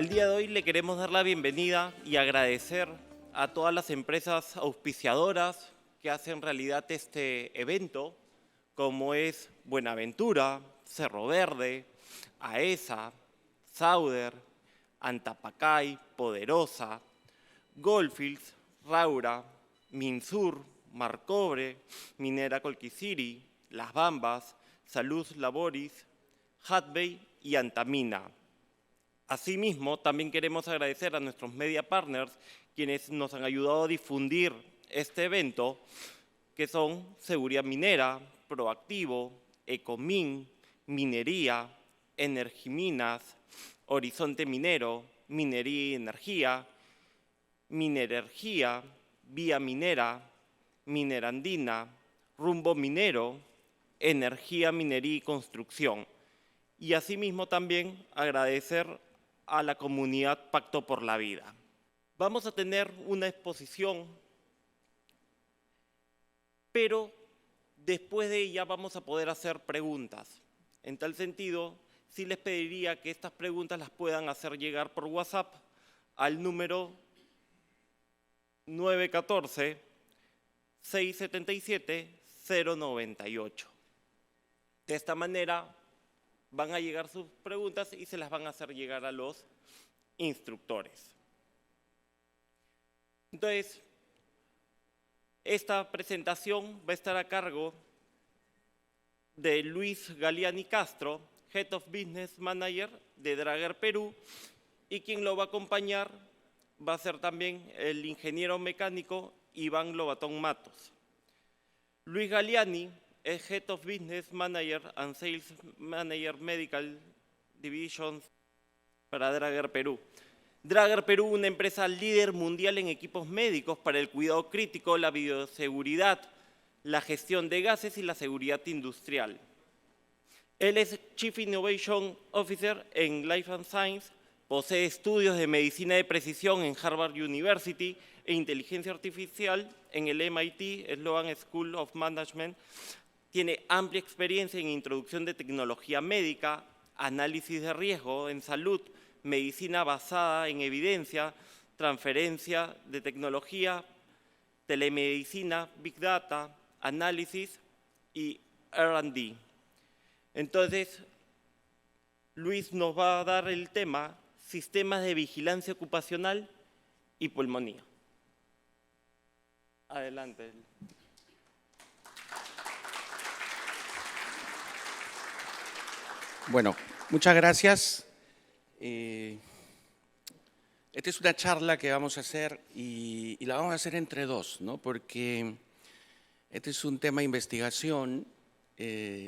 El día de hoy le queremos dar la bienvenida y agradecer a todas las empresas auspiciadoras que hacen realidad este evento, como es Buenaventura, Cerro Verde, AESA, Sauder, Antapacay, Poderosa, Goldfields, Raura, Minsur, Marcobre, Minera Colquisiri, Las Bambas, Salud Laboris, Hadbey y Antamina. Asimismo, también queremos agradecer a nuestros media partners, quienes nos han ayudado a difundir este evento, que son Seguridad Minera, Proactivo, Ecomin, Minería, Energiminas, Horizonte Minero, Minería y Energía, Minerergía, Vía Minera, Minerandina, Rumbo Minero, Energía, Minería y Construcción. Y asimismo también agradecer a la comunidad Pacto por la Vida. Vamos a tener una exposición, pero después de ella vamos a poder hacer preguntas. En tal sentido, sí les pediría que estas preguntas las puedan hacer llegar por WhatsApp al número 914-677-098. De esta manera van a llegar sus preguntas y se las van a hacer llegar a los instructores. Entonces, esta presentación va a estar a cargo de Luis Galiani Castro, Head of Business Manager de Draeger Perú, y quien lo va a acompañar va a ser también el ingeniero mecánico Iván Lobatón Matos. Luis Galiani es Head of Business Manager and Sales Manager Medical Divisions para Draeger Perú. Draeger Perú, una empresa líder mundial en equipos médicos para el cuidado crítico, la bioseguridad, la gestión de gases y la seguridad industrial. Él es Chief Innovation Officer en Life and Science, posee estudios de medicina de precisión en Harvard University e inteligencia artificial en el MIT Sloan School of Management. Tiene amplia experiencia en introducción de tecnología médica, análisis de riesgo en salud, medicina basada en evidencia, transferencia de tecnología, telemedicina, Big Data, análisis y R&D. Entonces, Luis nos va a dar el tema Sistemas de Vigilancia Ocupacional y Pulmonía. Adelante. Bueno, muchas gracias. Esta es una charla que vamos a hacer y la vamos a hacer entre dos, ¿no? Porque este es un tema de investigación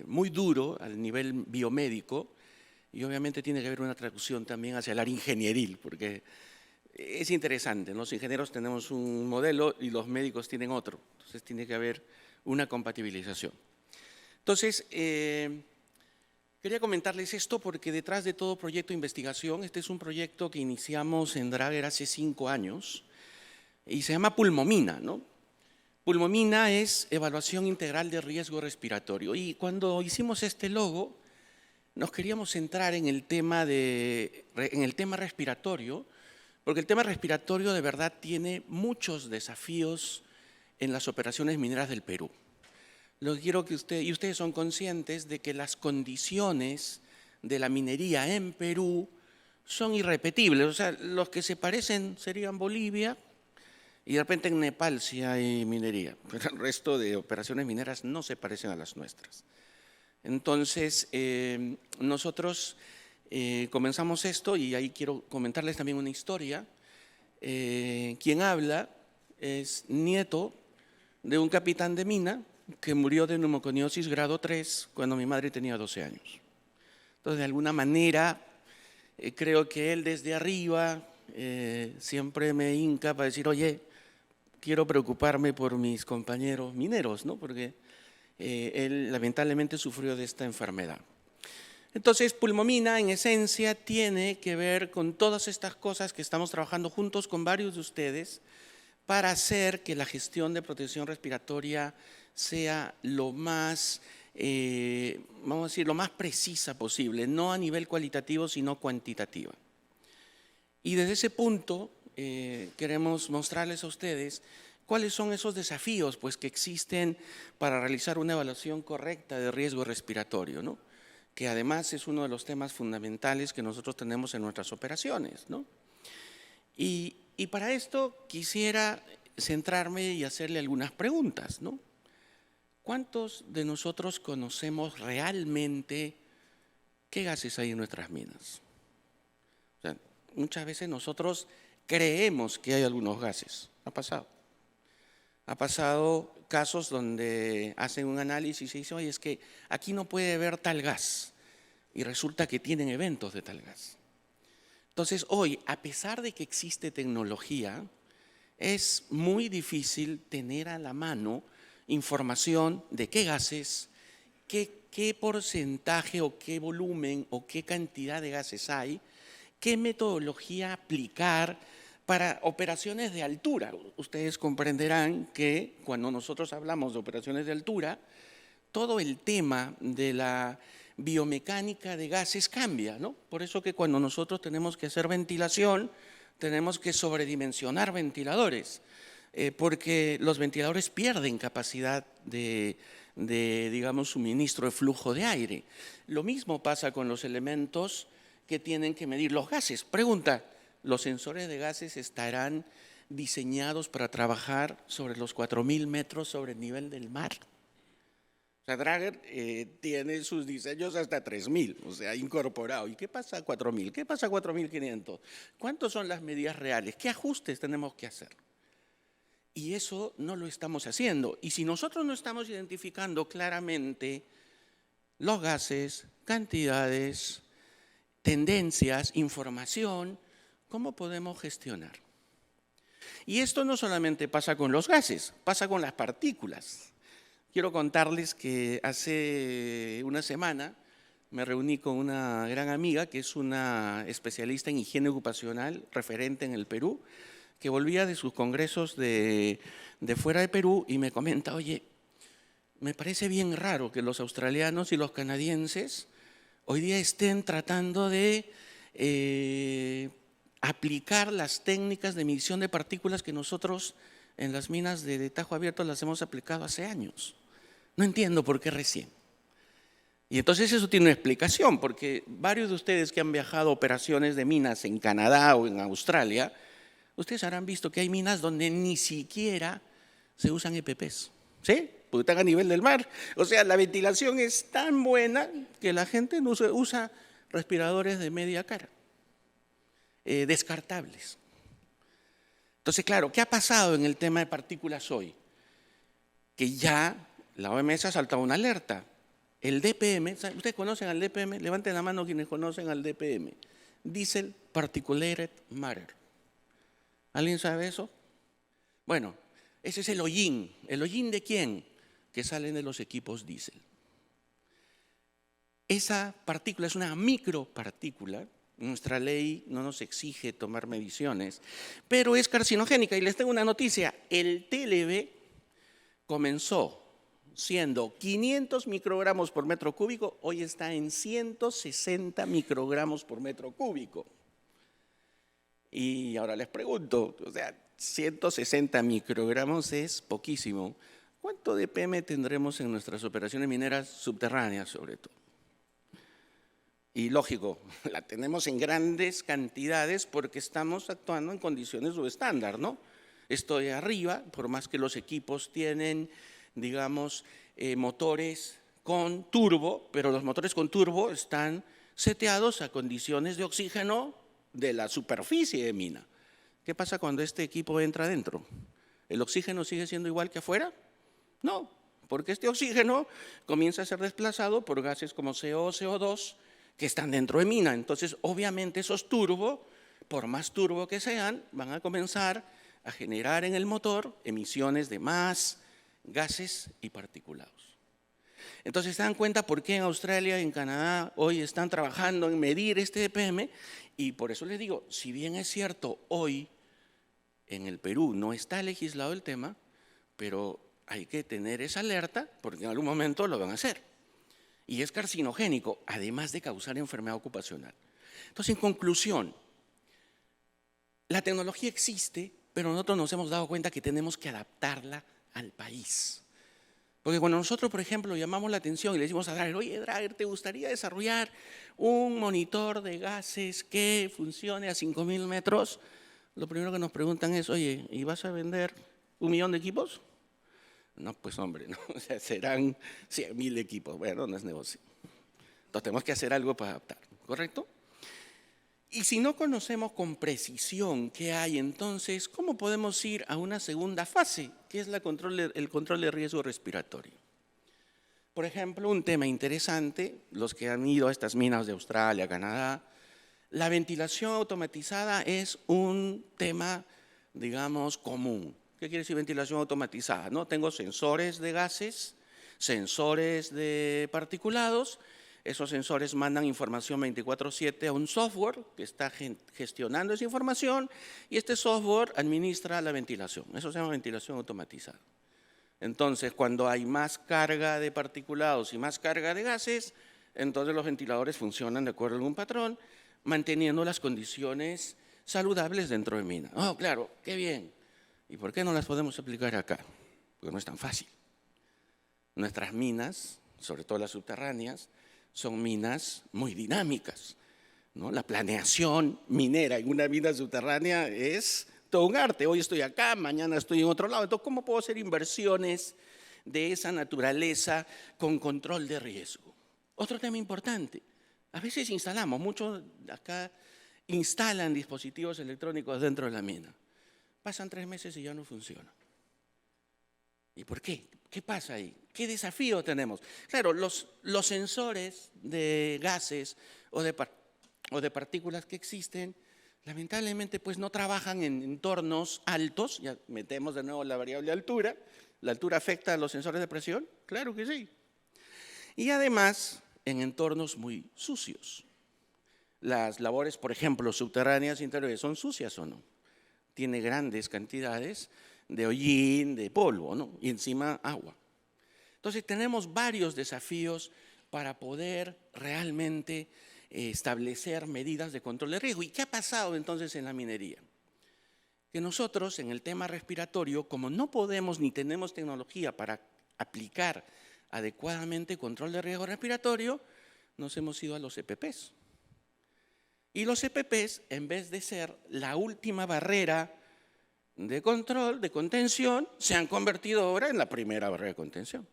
muy duro al nivel biomédico y obviamente tiene que haber una traducción también hacia el área ingenieril, porque es interesante, ¿no? Los ingenieros tenemos un modelo y los médicos tienen otro, entonces tiene que haber una compatibilización. Entonces, quería comentarles esto porque detrás de todo proyecto de investigación, este es un proyecto que iniciamos en Draeger hace 5 años y se llama Pulmomina, ¿no? Pulmomina es evaluación integral de riesgo respiratorio y cuando hicimos este logo nos queríamos centrar en el tema respiratorio, porque el tema respiratorio de verdad tiene muchos desafíos en las operaciones mineras del Perú. Lo que quiero que ustedes son conscientes de que las condiciones de la minería en Perú son irrepetibles. O sea, los que se parecen serían Bolivia y de repente en Nepal sí hay minería, pero el resto de operaciones mineras no se parecen a las nuestras. Entonces, nosotros comenzamos esto y ahí quiero comentarles también una historia. Quien habla es nieto de un capitán de mina que murió de neumoconiosis grado 3 cuando mi madre tenía 12 años. Entonces, de alguna manera, creo que él desde arriba siempre me hinca para decir, oye, quiero preocuparme por mis compañeros mineros, ¿no? Porque él lamentablemente sufrió de esta enfermedad. Entonces, Pulmomina, en esencia, tiene que ver con todas estas cosas que estamos trabajando juntos con varios de ustedes para hacer que la gestión de protección respiratoria sea lo más, vamos a decir, lo más precisa posible, no a nivel cualitativo, sino cuantitativa. Y desde ese punto queremos mostrarles a ustedes cuáles son esos desafíos pues, que existen para realizar una evaluación correcta de riesgo respiratorio, ¿no? Que además es uno de los temas fundamentales que nosotros tenemos en nuestras operaciones, ¿no? Y para esto quisiera centrarme y hacerle algunas preguntas, ¿no? ¿Cuántos de nosotros conocemos realmente qué gases hay en nuestras minas? O sea, muchas veces nosotros creemos que hay algunos gases. Ha pasado. Ha pasado casos donde hacen un análisis y dicen, oye, es que aquí no puede haber tal gas. Y resulta que tienen eventos de tal gas. Entonces, hoy, a pesar de que existe tecnología, es muy difícil tener a la mano información de qué gases, qué porcentaje o qué volumen o qué cantidad de gases hay, qué metodología aplicar para operaciones de altura. Ustedes comprenderán que cuando nosotros hablamos de operaciones de altura, todo el tema de la biomecánica de gases cambia, ¿no? Por eso que cuando nosotros tenemos que hacer ventilación, tenemos que sobredimensionar ventiladores, porque los ventiladores pierden capacidad de, digamos, suministro de flujo de aire. Lo mismo pasa con los elementos que tienen que medir los gases. Pregunta, ¿los sensores de gases estarán diseñados para trabajar sobre los 4.000 metros sobre el nivel del mar? O sea, Drager tiene sus diseños hasta 3.000, o sea, incorporado. ¿Y qué pasa a 4.000? ¿Qué pasa a 4.500? ¿Cuántas son las medidas reales? ¿Qué ajustes tenemos que hacer? Y eso no lo estamos haciendo. Y si nosotros no estamos identificando claramente los gases, cantidades, tendencias, información, ¿cómo podemos gestionar? Y esto no solamente pasa con los gases, pasa con las partículas. Quiero contarles que hace una semana me reuní con una gran amiga que es una especialista en higiene ocupacional, referente en el Perú, que volvía de sus congresos de fuera de Perú y me comenta, oye, me parece bien raro que los australianos y los canadienses hoy día estén tratando de aplicar las técnicas de medición de partículas que nosotros en las minas de Tajo Abierto las hemos aplicado hace años. No entiendo por qué recién. Y entonces eso tiene una explicación, porque varios de ustedes que han viajado a operaciones de minas en Canadá o en Australia, ustedes habrán visto que hay minas donde ni siquiera se usan EPPs, ¿sí? Porque están a nivel del mar. O sea, la ventilación es tan buena que la gente no usa respiradores de media cara, descartables. Entonces, claro, ¿qué ha pasado en el tema de partículas hoy? Que ya la OMS ha saltado una alerta. El DPM, ¿ustedes conocen al DPM? Levanten la mano quienes conocen al DPM. Diesel Particulated Matter. ¿Alguien sabe eso? Bueno, ese es el hollín. ¿El hollín de quién? Que salen de los equipos diésel. Esa partícula es una micropartícula. Nuestra ley no nos exige tomar mediciones, pero es carcinogénica. Y les tengo una noticia. El TLB comenzó siendo 500 microgramos por metro cúbico, hoy está en 160 microgramos por metro cúbico. Y ahora les pregunto, o sea, 160 microgramos es poquísimo. ¿Cuánto DPM tendremos en nuestras operaciones mineras subterráneas, sobre todo? Y lógico, la tenemos en grandes cantidades porque estamos actuando en condiciones subestándar, ¿no? Estoy arriba, por más que los equipos tienen, digamos, motores con turbo, pero los motores con turbo están seteados a condiciones de oxígeno de la superficie de mina. ¿Qué pasa cuando este equipo entra adentro? ¿El oxígeno sigue siendo igual que afuera? No, porque este oxígeno comienza a ser desplazado por gases como CO, CO2, que están dentro de mina. Entonces, obviamente, esos turbo, por más turbo que sean, van a comenzar a generar en el motor emisiones de más gases y particulados. Entonces, se dan cuenta por qué en Australia y en Canadá hoy están trabajando en medir este DPM, y por eso les digo, si bien es cierto, hoy en el Perú no está legislado el tema, pero hay que tener esa alerta porque en algún momento lo van a hacer. Y es carcinogénico, además de causar enfermedad ocupacional. Entonces, en conclusión, La tecnología existe, pero nosotros nos hemos dado cuenta que tenemos que adaptarla al país. Porque cuando nosotros, por ejemplo, llamamos la atención y le decimos a Drager, oye, Drager, ¿te gustaría desarrollar un monitor de gases que funcione a 5.000 metros? Lo primero que nos preguntan es, oye, ¿y vas a vender 1 millón de equipos? No, pues hombre, no, o sea, serán 100.000 equipos. Bueno, no es negocio. Entonces tenemos que hacer algo para adaptar, ¿correcto? Y si no conocemos con precisión qué hay, entonces, ¿cómo podemos ir a una segunda fase, que es el control de riesgo respiratorio? Por ejemplo, un tema interesante, los que han ido a estas minas de Australia, Canadá, la ventilación automatizada es un tema, digamos, común. ¿Qué quiere decir ventilación automatizada? ¿No? Tengo sensores de gases, sensores de particulados. Esos sensores mandan información 24/7 a un software que está gestionando esa información y este software administra la ventilación. Eso se llama ventilación automatizada. Entonces, cuando hay más carga de particulados y más carga de gases, entonces los ventiladores funcionan de acuerdo a algún patrón, manteniendo las condiciones saludables dentro de mina. Oh, claro, qué bien. ¿Y por qué no las podemos aplicar acá? Porque no es tan fácil. Nuestras minas, sobre todo las subterráneas, son minas muy dinámicas, ¿no? La planeación minera en una mina subterránea es todo un arte. Hoy estoy acá, mañana estoy en otro lado. Entonces, ¿cómo puedo hacer inversiones de esa naturaleza con control de riesgo? Otro tema importante. A veces instalamos, muchos acá instalan dispositivos electrónicos dentro de la mina. Pasan 3 meses y ya no funciona. ¿Y por qué? ¿Qué pasa ahí? ¿Qué desafío tenemos? Claro, los sensores de gases o de partículas que existen, lamentablemente pues no trabajan en entornos altos. Ya metemos de nuevo la variable altura. ¿La altura afecta a los sensores de presión? Claro que sí. Y además en entornos muy sucios. Las labores, por ejemplo, subterráneas interiores, ¿son sucias o no? Tiene grandes cantidades de hollín, de polvo, ¿no? Y encima agua. Entonces tenemos varios desafíos para poder realmente establecer medidas de control de riesgo. ¿Y qué ha pasado entonces en la minería? Que nosotros en el tema respiratorio, como no podemos ni tenemos tecnología para aplicar adecuadamente control de riesgo respiratorio, nos hemos ido a los EPPs. Y los EPPs, en vez de ser la última barrera de control, de contención, se han convertido ahora en la primera barrera de contención.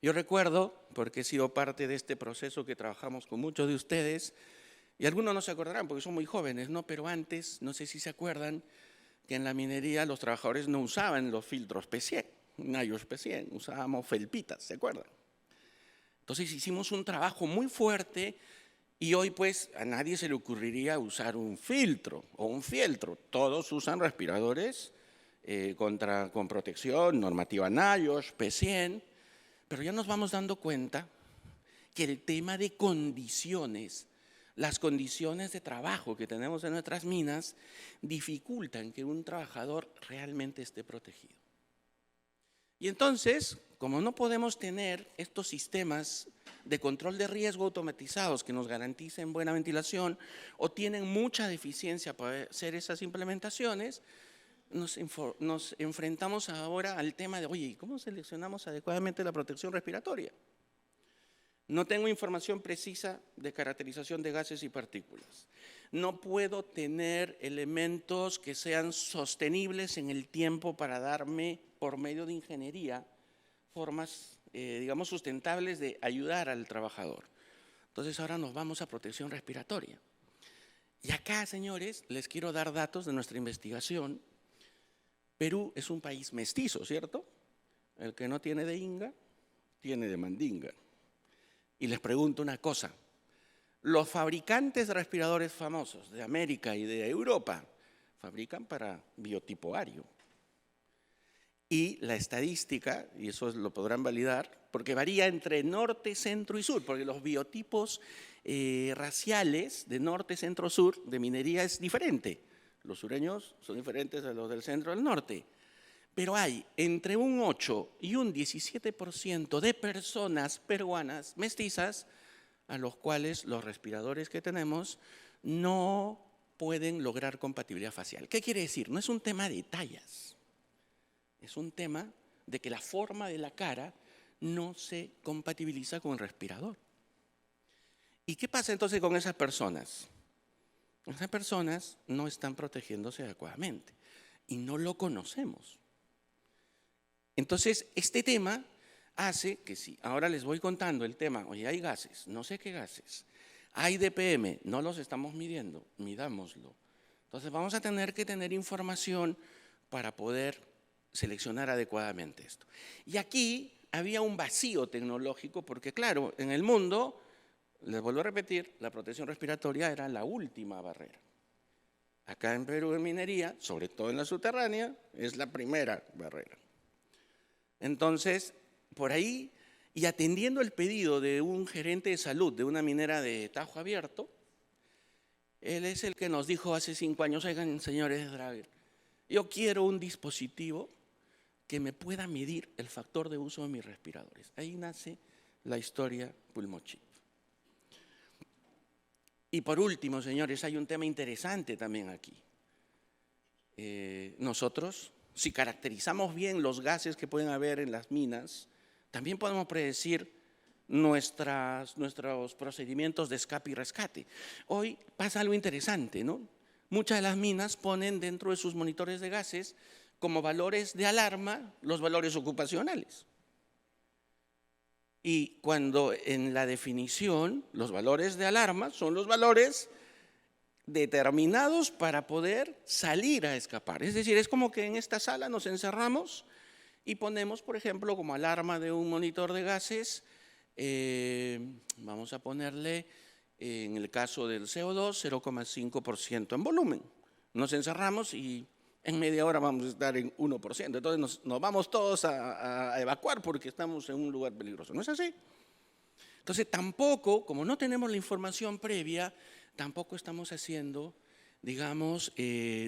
Yo recuerdo, porque he sido parte de este proceso que trabajamos con muchos de ustedes, y algunos no se acordarán porque son muy jóvenes, ¿no? Pero antes, no sé si se acuerdan, que en la minería los trabajadores no usaban los filtros P100, NIOSH P100, usábamos felpitas, ¿se acuerdan? Entonces hicimos un trabajo muy fuerte. Y hoy, pues, a nadie se le ocurriría usar un filtro o un fieltro. Todos usan respiradores con protección, normativa NIOSH, P100, pero ya nos vamos dando cuenta que el tema de condiciones, las condiciones de trabajo que tenemos en nuestras minas, dificultan que un trabajador realmente esté protegido. Y entonces, como no podemos tener estos sistemas de control de riesgo automatizados que nos garanticen buena ventilación o tienen mucha deficiencia para hacer esas implementaciones, nos enfrentamos ahora al tema de, oye, ¿cómo seleccionamos adecuadamente la protección respiratoria? No tengo información precisa de caracterización de gases y partículas. No puedo tener elementos que sean sostenibles en el tiempo para darme, por medio de ingeniería, formas, digamos, sustentables de ayudar al trabajador. Entonces ahora nos vamos a protección respiratoria. Y acá, señores, les quiero dar datos de nuestra investigación. Perú es un país mestizo, ¿cierto? El que no tiene de Inga, tiene de Mandinga. Y les pregunto una cosa, los fabricantes de respiradores famosos de América y de Europa fabrican para biotipo ario. Y la estadística, y eso lo podrán validar, porque varía entre norte, centro y sur, porque los biotipos raciales de norte, centro, sur de minería es diferente. Los sureños son diferentes a los del centro y del norte. Pero hay entre un 8 y un 17% de personas peruanas mestizas a los cuales los respiradores que tenemos no pueden lograr compatibilidad facial. ¿Qué quiere decir? No es un tema de tallas, es un tema de que la forma de la cara no se compatibiliza con el respirador. ¿Y qué pasa entonces con esas personas? Esas personas no están protegiéndose adecuadamente y no lo conocemos. Entonces, este tema hace que si ahora les voy contando el tema, oye, hay gases, no sé qué gases, hay DPM, no los estamos midiendo, midámoslo. Entonces vamos a tener que tener información para poder seleccionar adecuadamente esto. Y aquí había un vacío tecnológico porque, claro, en el mundo, les vuelvo a repetir, la protección respiratoria era la última barrera. Acá en Perú, en minería, sobre todo en la subterránea, es la primera barrera. Entonces, por ahí, y atendiendo el pedido de un gerente de salud de una minera de Tajo Abierto, él es el que nos dijo hace 5 años, oigan, señores Drager, yo quiero un dispositivo que me pueda medir el factor de uso de mis respiradores. Ahí nace la historia Pulmochip. Y por último, señores, hay un tema interesante también aquí. Nosotros, si caracterizamos bien los gases que pueden haber en las minas, también podemos predecir nuestros procedimientos de escape y rescate. Hoy pasa algo interesante, ¿no? Muchas de las minas ponen dentro de sus monitores de gases como valores de alarma los valores ocupacionales. Y cuando en la definición los valores de alarma son los valores determinados para poder salir a escapar. Es decir, es como que en esta sala nos encerramos y ponemos, por ejemplo, como alarma de un monitor de gases, vamos a ponerle, en el caso del CO2, 0,5% en volumen. Nos encerramos y en media hora vamos a estar en 1%. Entonces nos vamos todos a evacuar porque estamos en un lugar peligroso. ¿No es así? Entonces tampoco, como no tenemos la información previa, tampoco estamos haciendo, digamos,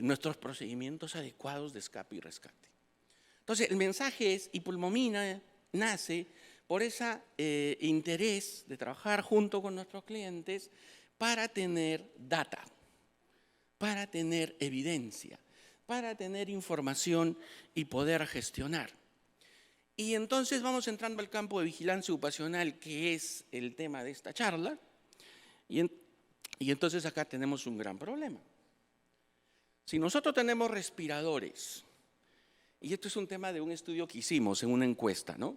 nuestros procedimientos adecuados de escape y rescate. Entonces el mensaje es, y Pulmomina nace por ese interés de trabajar junto con nuestros clientes para tener data, para tener evidencia, para tener información y poder gestionar. Y entonces vamos entrando al campo de vigilancia ocupacional, que es el tema de esta charla, y entonces acá tenemos un gran problema. Si nosotros tenemos respiradores, y esto es un tema de un estudio que hicimos en una encuesta, ¿no?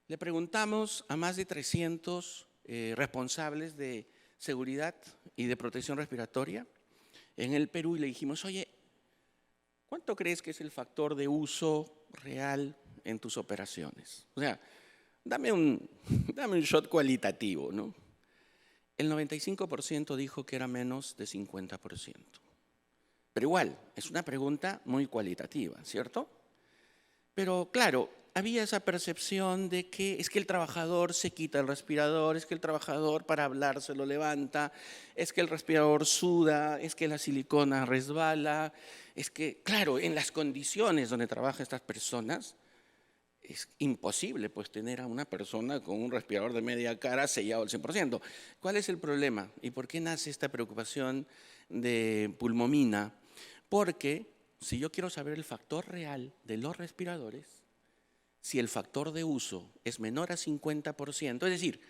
Le preguntamos a más de 300 responsables de seguridad y de protección respiratoria en el Perú y le dijimos, oye, ¿cuánto crees que es el factor de uso real en tus operaciones? O sea, dame un shot cualitativo, ¿no? El 95% dijo que era menos de 50%. Pero igual, es una pregunta muy cualitativa, ¿cierto? Pero claro, había esa percepción de que es que el trabajador se quita el respirador, es que el trabajador para hablar se lo levanta, es que el respirador suda, es que la silicona resbala, es que, claro, en las condiciones donde trabajan estas personas, es imposible pues tener a una persona con un respirador de media cara sellado al 100%. ¿Cuál es el problema? ¿Y por qué nace esta preocupación de Pulmomina? Porque si yo quiero saber el factor real de los respiradores, si el factor de uso es menor a 50%, es decir,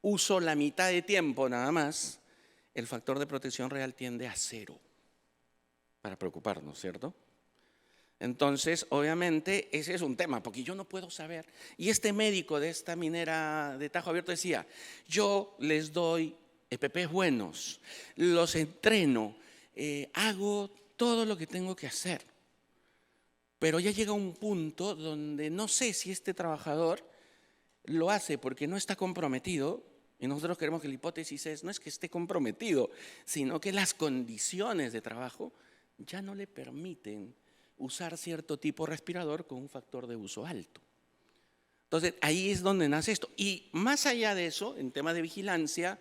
uso la mitad de tiempo nada más, el factor de protección real tiende a 0, para preocuparnos, ¿cierto? Entonces, obviamente, ese es un tema, porque yo no puedo saber. Y este médico de esta minera de Tajo Abierto decía, yo les doy EPPs buenos, los entreno, hago todo lo que tengo que hacer. Pero ya llega un punto donde no sé si este trabajador lo hace porque no está comprometido, y nosotros queremos que la hipótesis no es que esté comprometido, sino que las condiciones de trabajo ya no le permiten usar cierto tipo de respirador con un factor de uso alto. Entonces, ahí es donde nace esto. Y más allá de eso, en tema de vigilancia,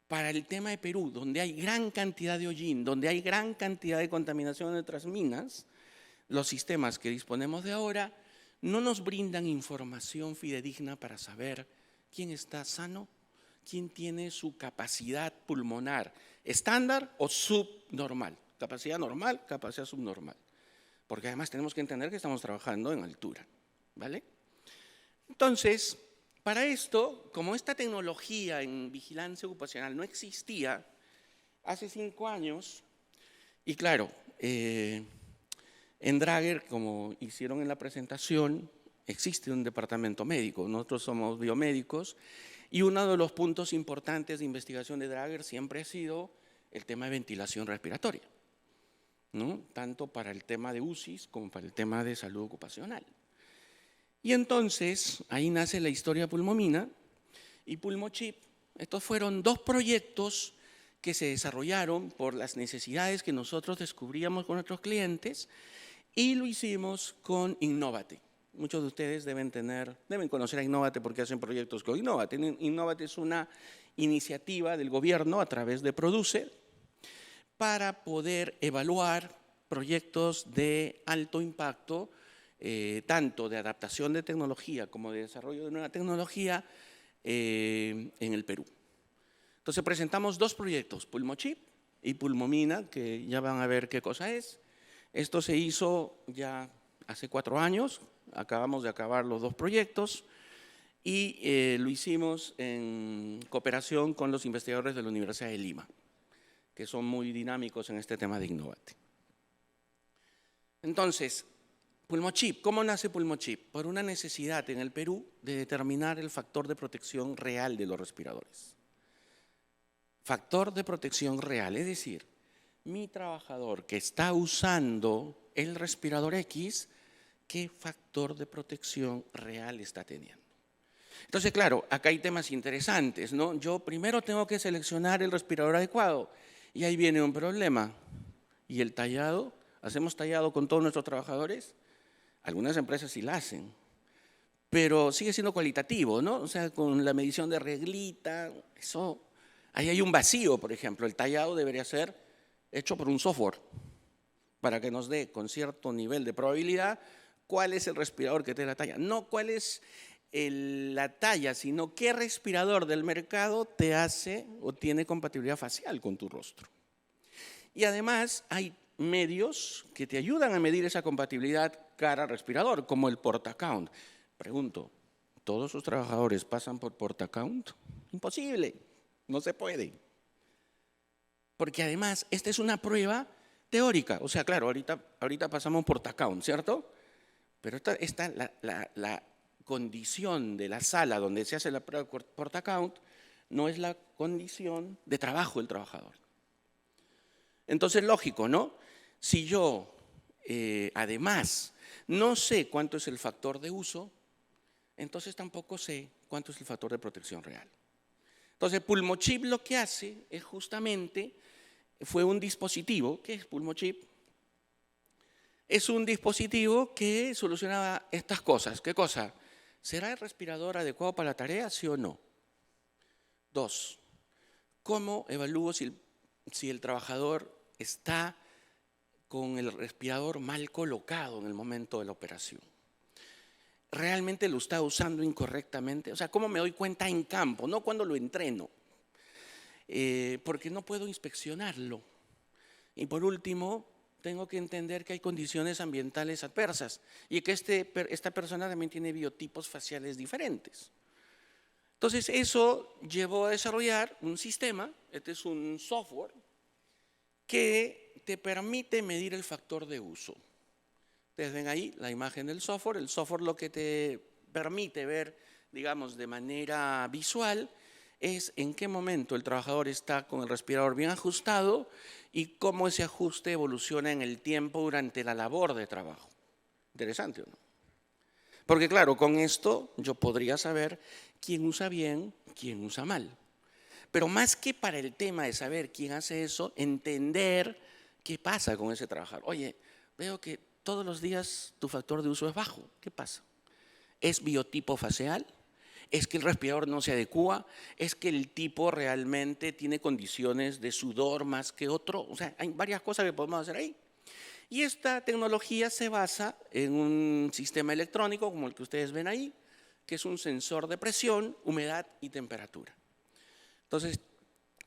para el tema de Perú, donde hay gran cantidad de hollín, donde hay gran cantidad de contaminación en otras minas, los sistemas que disponemos de ahora no nos brindan información fidedigna para saber quién está sano, quién tiene su capacidad pulmonar estándar o subnormal. Capacidad normal, capacidad subnormal. Porque además tenemos que entender que estamos trabajando en altura, ¿vale? Entonces, para esto, como esta tecnología en vigilancia ocupacional no existía hace 5 años, y claro, en Draeger, como hicieron en la presentación, existe un departamento médico, nosotros somos biomédicos, y uno de los puntos importantes de investigación de Draeger siempre ha sido el tema de ventilación respiratoria, ¿no? Tanto para el tema de UCIs como para el tema de salud ocupacional. Y entonces, ahí nace la historia Pulmomina y Pulmochip. Estos fueron 2 proyectos que se desarrollaron por las necesidades que nosotros descubríamos con nuestros clientes y lo hicimos con Innovate. Muchos de ustedes deben conocer a Innovate porque hacen proyectos con Innovate. Innovate es una iniciativa del gobierno a través de Produce para poder evaluar proyectos de alto impacto, tanto de adaptación de tecnología como de desarrollo de nueva tecnología en el Perú. Entonces presentamos 2 proyectos, Pulmochip y Pulmomina, que ya van a ver qué cosa es. Esto se hizo ya hace 4 años, acabamos de acabar los 2 proyectos y lo hicimos en cooperación con los investigadores de la Universidad de Lima, que son muy dinámicos en este tema de Innovate. Entonces, Pulmochip, ¿cómo nace Pulmochip? Por una necesidad en el Perú de determinar el factor de protección real de los respiradores. Factor de protección real, es decir, mi trabajador que está usando el respirador X, ¿qué factor de protección real está teniendo? Entonces, claro, acá hay temas interesantes, ¿no? Yo primero tengo que seleccionar el respirador adecuado y ahí viene un problema. ¿Y el tallado? ¿Hacemos tallado con todos nuestros trabajadores? Algunas empresas sí la hacen, pero sigue siendo cualitativo, ¿no? O sea, con la medición de reglita, eso, ahí hay un vacío, por ejemplo. El tallado debería ser hecho por un software para que nos dé con cierto nivel de probabilidad cuál es el respirador que tiene la talla. No cuál es la talla, sino qué respirador del mercado te hace o tiene compatibilidad facial con tu rostro. Y además hay medios que te ayudan a medir esa compatibilidad cara respirador, como el PortaCount. Pregunto, ¿todos sus trabajadores pasan por PortaCount? Imposible, no se puede. Porque además, esta es una prueba teórica. O sea, claro, ahorita pasamos PortaCount, ¿cierto? Pero esta la condición de la sala donde se hace la prueba de PortaCount no es la condición de trabajo del trabajador. Entonces, lógico, ¿no? Si yo, además, no sé cuánto es el factor de uso, entonces tampoco sé cuánto es el factor de protección real. Entonces, Pulmochip lo que hace es justamente, fue un dispositivo, ¿qué es Pulmochip? Es un dispositivo que solucionaba estas cosas. ¿Qué cosa? ¿Será el respirador adecuado para la tarea, sí o no? 2, ¿cómo evalúo si el trabajador está con el respirador mal colocado en el momento de la operación? ¿Realmente lo está usando incorrectamente? O sea, ¿cómo me doy cuenta en campo? No cuando lo entreno, porque no puedo inspeccionarlo. Y por último, tengo que entender que hay condiciones ambientales adversas y que esta persona también tiene biotipos faciales diferentes. Entonces, eso llevó a desarrollar un sistema, este es un software, que te permite medir el factor de uso. Ustedes ven ahí la imagen del software. El software lo que te permite ver, digamos, de manera visual es en qué momento el trabajador está con el respirador bien ajustado y cómo ese ajuste evoluciona en el tiempo durante la labor de trabajo. ¿Interesante o no? Porque claro, con esto yo podría saber quién usa bien, quién usa mal. Pero más que para el tema de saber quién hace eso, entender qué pasa con ese trabajador. Oye, veo que todos los días tu factor de uso es bajo. ¿Qué pasa? ¿Es biotipo facial? ¿Es que el respirador no se adecúa? ¿Es que el tipo realmente tiene condiciones de sudor más que otro? O sea, hay varias cosas que podemos hacer ahí. Y esta tecnología se basa en un sistema electrónico como el que ustedes ven ahí, que es un sensor de presión, humedad y temperatura. Entonces,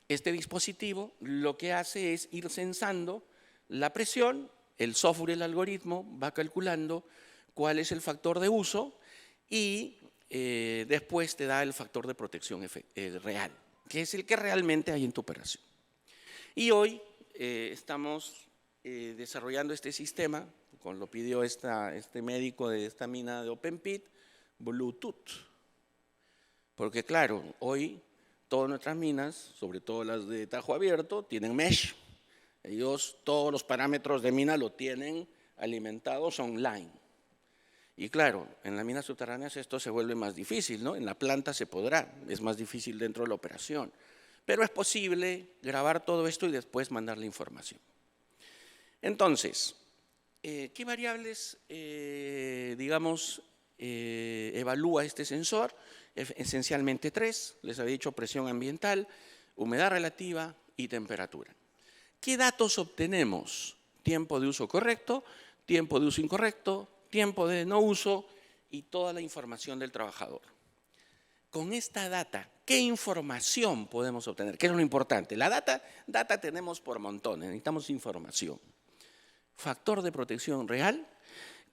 este dispositivo lo que hace es ir censando la presión, el software y el algoritmo va calculando cuál es el factor de uso y después te da el factor de protección real, que es el que realmente hay en tu operación. Y hoy estamos desarrollando este sistema, como lo pidió este médico de esta mina de OpenPit, Bluetooth. Porque claro, hoy todas nuestras minas, sobre todo las de tajo abierto, tienen mesh. Ellos todos los parámetros de mina lo tienen alimentados online. Y claro, en las minas subterráneas esto se vuelve más difícil, ¿no? En la planta se podrá, es más difícil dentro de la operación. Pero es posible grabar todo esto y después mandar la información. Entonces, ¿qué variables, digamos, evalúa este sensor? Esencialmente 3, les había dicho presión ambiental, humedad relativa y temperatura. ¿Qué datos obtenemos? Tiempo de uso correcto, tiempo de uso incorrecto, tiempo de no uso y toda la información del trabajador. Con esta data, ¿qué información podemos obtener? ¿Qué es lo importante? La data tenemos por montones, necesitamos información. Factor de protección real,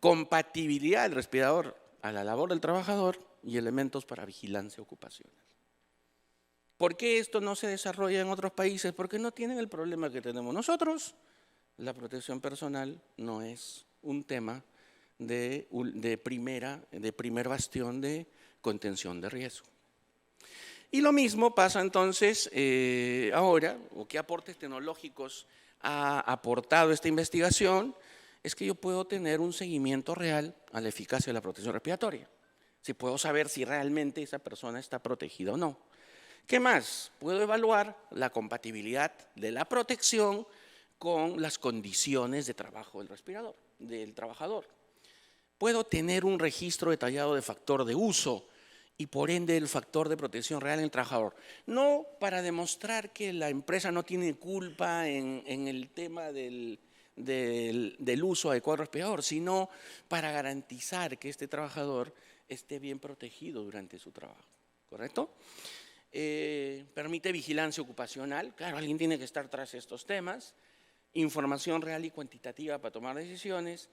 compatibilidad del respirador a la labor del trabajador y elementos para vigilancia ocupacional. ¿Por qué esto no se desarrolla en otros países? Porque no tienen el problema que tenemos nosotros. La protección personal no es un tema de primer bastión de contención de riesgo. Y lo mismo pasa entonces ahora, o qué aportes tecnológicos ha aportado esta investigación, es que yo puedo tener un seguimiento real a la eficacia de la protección respiratoria. Si puedo saber si realmente esa persona está protegida o no. ¿Qué más? Puedo evaluar la compatibilidad de la protección con las condiciones de trabajo del respirador, del trabajador. Puedo tener un registro detallado de factor de uso y por ende el factor de protección real en el trabajador. No para demostrar que la empresa no tiene culpa en el tema del uso adecuado del respirador, sino para garantizar que este trabajador esté bien protegido durante su trabajo, ¿correcto? Permite vigilancia ocupacional, claro, alguien tiene que estar tras estos temas, información real y cuantitativa para tomar decisiones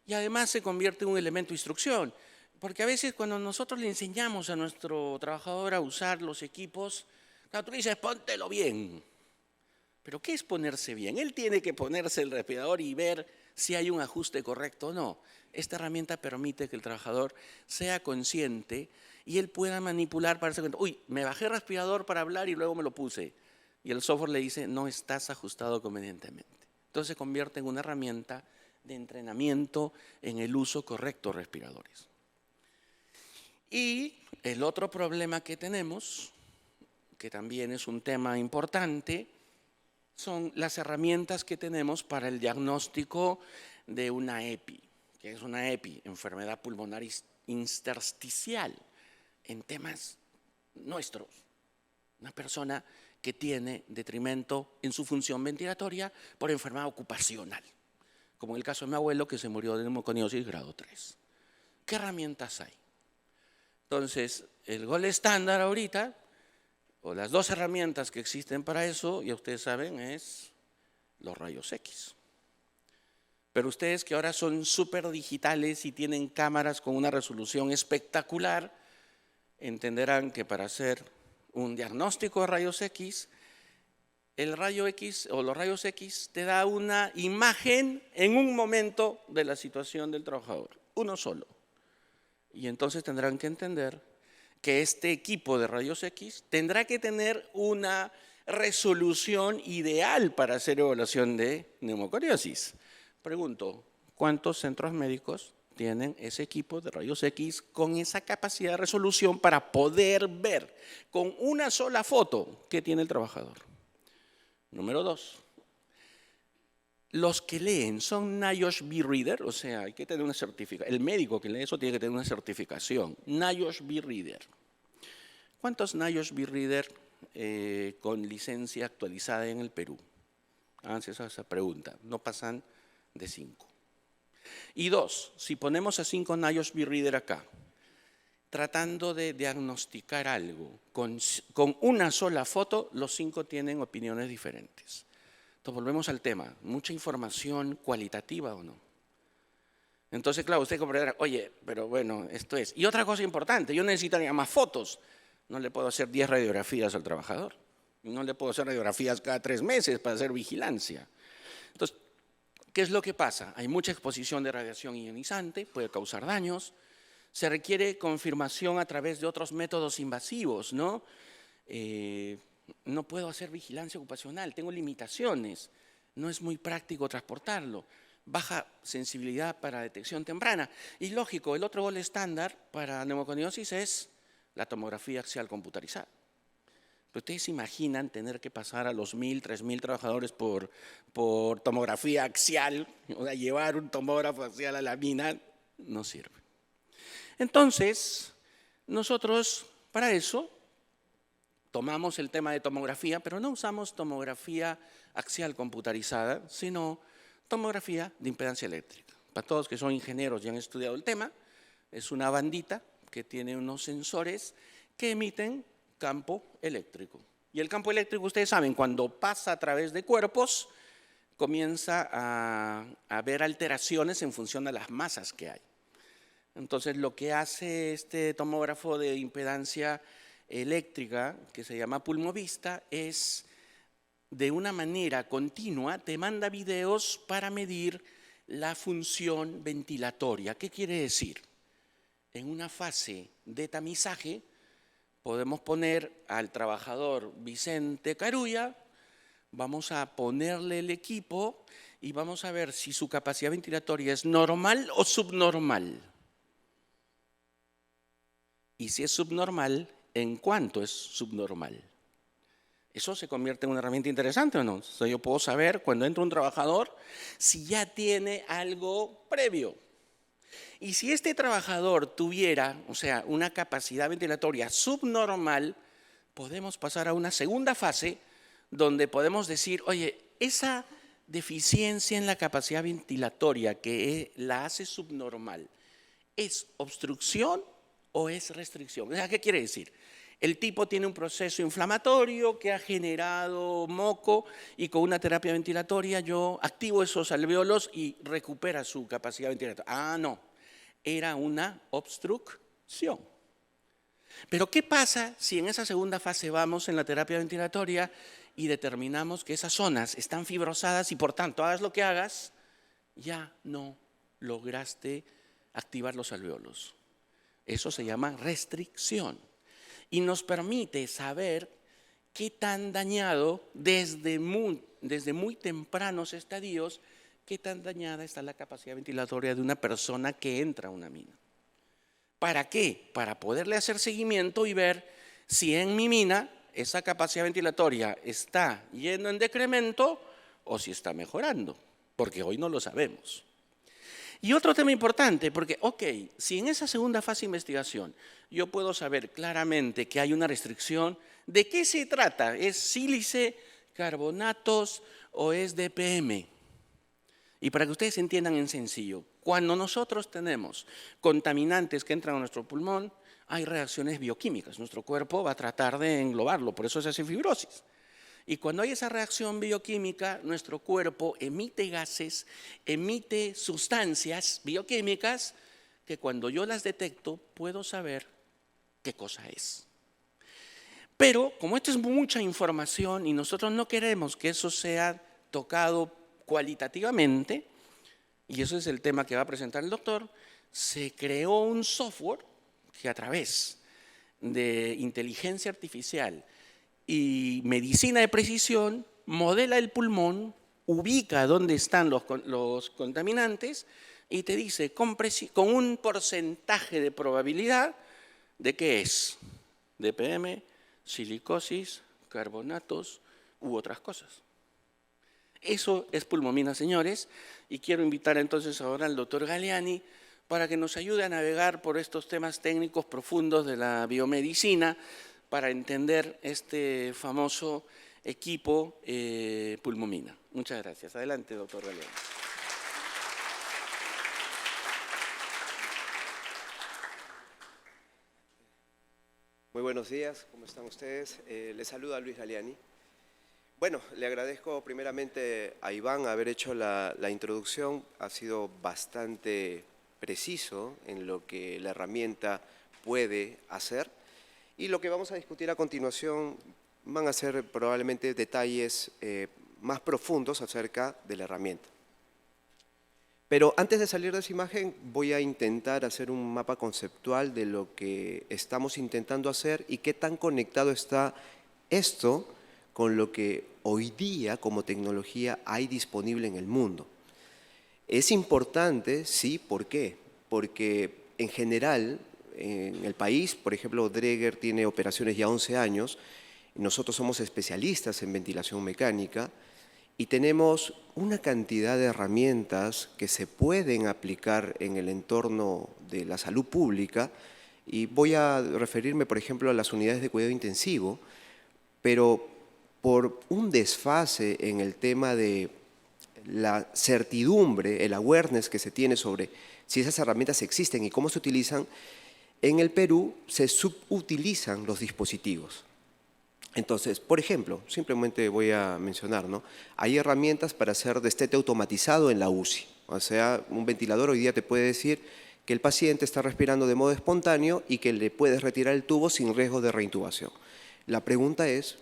y además se convierte en un elemento de instrucción, porque a veces cuando nosotros le enseñamos a nuestro trabajador a usar los equipos, claro, tú le dices, póntelo bien. ¿Pero qué es ponerse bien? Él tiene que ponerse el respirador y ver si hay un ajuste correcto o no. Esta herramienta permite que el trabajador sea consciente y él pueda manipular para darse cuenta, uy, me bajé el respirador para hablar y luego me lo puse. Y el software le dice, no estás ajustado convenientemente. Entonces se convierte en una herramienta de entrenamiento en el uso correcto de respiradores. Y el otro problema que tenemos, que también es un tema importante, son las herramientas que tenemos para el diagnóstico de una EPI. ¿Qué es una EPI? Enfermedad pulmonar intersticial, en temas nuestros. Una persona que tiene detrimento en su función ventilatoria por enfermedad ocupacional, como en el caso de mi abuelo que se murió de neumoconiosis grado 3. ¿Qué herramientas hay? Entonces, el gold estándar ahorita, o las dos herramientas que existen para eso, ya ustedes saben, es los rayos X. Pero ustedes que ahora son súper digitales y tienen cámaras con una resolución espectacular, entenderán que para hacer un diagnóstico de rayos X, el rayo X o los rayos X te da una imagen en un momento de la situación del trabajador, uno solo. Y entonces tendrán que entender que este equipo de rayos X tendrá que tener una resolución ideal para hacer evaluación de neumoconiosis. Pregunto, ¿cuántos centros médicos tienen ese equipo de rayos X con esa capacidad de resolución para poder ver con una sola foto qué tiene el trabajador? Número 2. Los que leen son NIOSH B-Reader, o sea, hay que tener una certificación. El médico que lee eso tiene que tener una certificación. NIOSH B-Reader. ¿Cuántos NIOSH B-Reader con licencia actualizada en el Perú? Háganse esa pregunta. No pasan de 5. Y 2, si ponemos a 5 NIOSH B-Reader acá, tratando de diagnosticar algo. Con una sola foto, los 5 tienen opiniones diferentes. Entonces, volvemos al tema. ¿Mucha información cualitativa o no? Entonces, claro, usted comprenderá, oye, pero bueno, esto es. Y otra cosa importante, yo necesitaría más fotos. No le puedo hacer 10 radiografías al trabajador. No le puedo hacer radiografías cada 3 meses para hacer vigilancia. Entonces, ¿qué es lo que pasa? Hay mucha exposición de radiación ionizante, puede causar daños. Se requiere confirmación a través de otros métodos invasivos, ¿no? No puedo hacer vigilancia ocupacional, tengo limitaciones, no es muy práctico transportarlo, baja sensibilidad para detección temprana. Y lógico, el otro gol estándar para neumoconiosis es la tomografía axial computarizada. Pero ustedes se imaginan tener que pasar a los 1.000, 3.000 trabajadores por tomografía axial, o sea, llevar un tomógrafo axial a la mina, no sirve. Entonces, nosotros para eso tomamos el tema de tomografía, pero no usamos tomografía axial computarizada, sino tomografía de impedancia eléctrica. Para todos que son ingenieros y han estudiado el tema, es una bandita que tiene unos sensores que emiten campo eléctrico. Y el campo eléctrico, ustedes saben, cuando pasa a través de cuerpos, comienza a haber alteraciones en función de las masas que hay. Entonces, lo que hace este tomógrafo de impedancia eléctrica, que se llama Pulmovista, es de una manera continua, te manda videos para medir la función ventilatoria. ¿Qué quiere decir? En una fase de tamizaje, podemos poner al trabajador Vicente Carulla, vamos a ponerle el equipo y vamos a ver si su capacidad ventilatoria es normal o subnormal. Y si es subnormal, ¿en cuánto es subnormal? Eso se convierte en una herramienta interesante, ¿o no? O sea, yo puedo saber cuando entra un trabajador si ya tiene algo previo. Y si este trabajador tuviera, o sea, una capacidad ventilatoria subnormal, podemos pasar a una segunda fase donde podemos decir, oye, esa deficiencia en la capacidad ventilatoria que la hace subnormal, ¿es obstrucción o es restricción? O sea, ¿qué quiere decir? El tipo tiene un proceso inflamatorio que ha generado moco y con una terapia ventilatoria yo activo esos alvéolos y recupera su capacidad ventilatoria. Ah, no, era una obstrucción. Pero ¿qué pasa si en esa segunda fase vamos en la terapia ventilatoria y determinamos que esas zonas están fibrosadas y por tanto hagas lo que hagas, ya no lograste activar los alvéolos? Eso se llama restricción. Y nos permite saber qué tan dañado, desde muy tempranos estadios, qué tan dañada está la capacidad ventilatoria de una persona que entra a una mina. ¿Para qué? Para poderle hacer seguimiento y ver si en mi mina esa capacidad ventilatoria está yendo en decremento o si está mejorando, porque hoy no lo sabemos. Y otro tema importante, porque, ok, si en esa segunda fase de investigación yo puedo saber claramente que hay una restricción, ¿de qué se trata? ¿Es sílice, carbonatos o es DPM? Y para que ustedes entiendan en sencillo, cuando nosotros tenemos contaminantes que entran a nuestro pulmón, hay reacciones bioquímicas. Nuestro cuerpo va a tratar de englobarlo, por eso se hace fibrosis. Y cuando hay esa reacción bioquímica, nuestro cuerpo emite gases, emite sustancias bioquímicas que cuando yo las detecto puedo saber qué cosa es. Pero como esto es mucha información y nosotros no queremos que eso sea tocado cualitativamente, y eso es el tema que va a presentar el doctor, se creó un software que a través de inteligencia artificial y medicina de precisión modela el pulmón, ubica dónde están los contaminantes y te dice con un porcentaje de probabilidad de qué es, DPM, silicosis, carbonatos u otras cosas. Eso es pulmomina, señores, y quiero invitar entonces ahora al doctor Galiani para que nos ayude a navegar por estos temas técnicos profundos de la biomedicina para entender este famoso equipo pulmomina. Muchas gracias. Adelante, doctor Galiani. Muy buenos días, ¿cómo están ustedes? Les saluda Luis Galiani. Bueno, le agradezco primeramente a Iván haber hecho la introducción. Ha sido bastante preciso en lo que la herramienta puede hacer. Y lo que vamos a discutir a continuación van a ser probablemente detalles más profundos acerca de la herramienta. Pero antes de salir de esa imagen, voy a intentar hacer un mapa conceptual de lo que estamos intentando hacer y qué tan conectado está esto con lo que hoy día como tecnología hay disponible en el mundo. Es importante, sí, ¿por qué? Porque en general, en el país, por ejemplo, Dräger tiene operaciones ya 11 años, nosotros somos especialistas en ventilación mecánica, y tenemos una cantidad de herramientas que se pueden aplicar en el entorno de la salud pública, y voy a referirme, por ejemplo, a las unidades de cuidado intensivo, pero por un desfase en el tema de la certidumbre, el awareness que se tiene sobre si esas herramientas existen y cómo se utilizan, en el Perú se subutilizan los dispositivos. Entonces, por ejemplo, simplemente voy a mencionar, ¿no? Hay herramientas para hacer destete automatizado en la UCI. O sea, un ventilador hoy día te puede decir que el paciente está respirando de modo espontáneo y que le puedes retirar el tubo sin riesgo de reintubación. La pregunta es,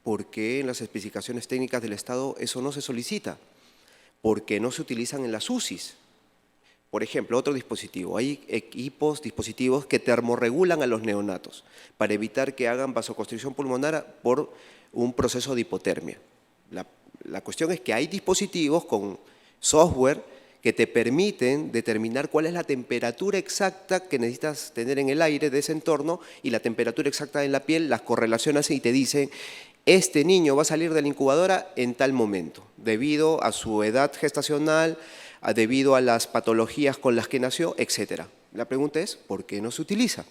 ¿por qué en las especificaciones técnicas del Estado eso no se solicita? ¿Por qué no se utilizan en las UCIs? Por ejemplo, otro dispositivo. Hay dispositivos que termorregulan a los neonatos para evitar que hagan vasoconstricción pulmonar por un proceso de hipotermia. La cuestión es que hay dispositivos con software que te permiten determinar cuál es la temperatura exacta que necesitas tener en el aire de ese entorno y la temperatura exacta en la piel, las correlacionas y te dicen este niño va a salir de la incubadora en tal momento, debido a su edad gestacional, debido a las patologías con las que nació, etc. La pregunta es, ¿por qué no se utiliza?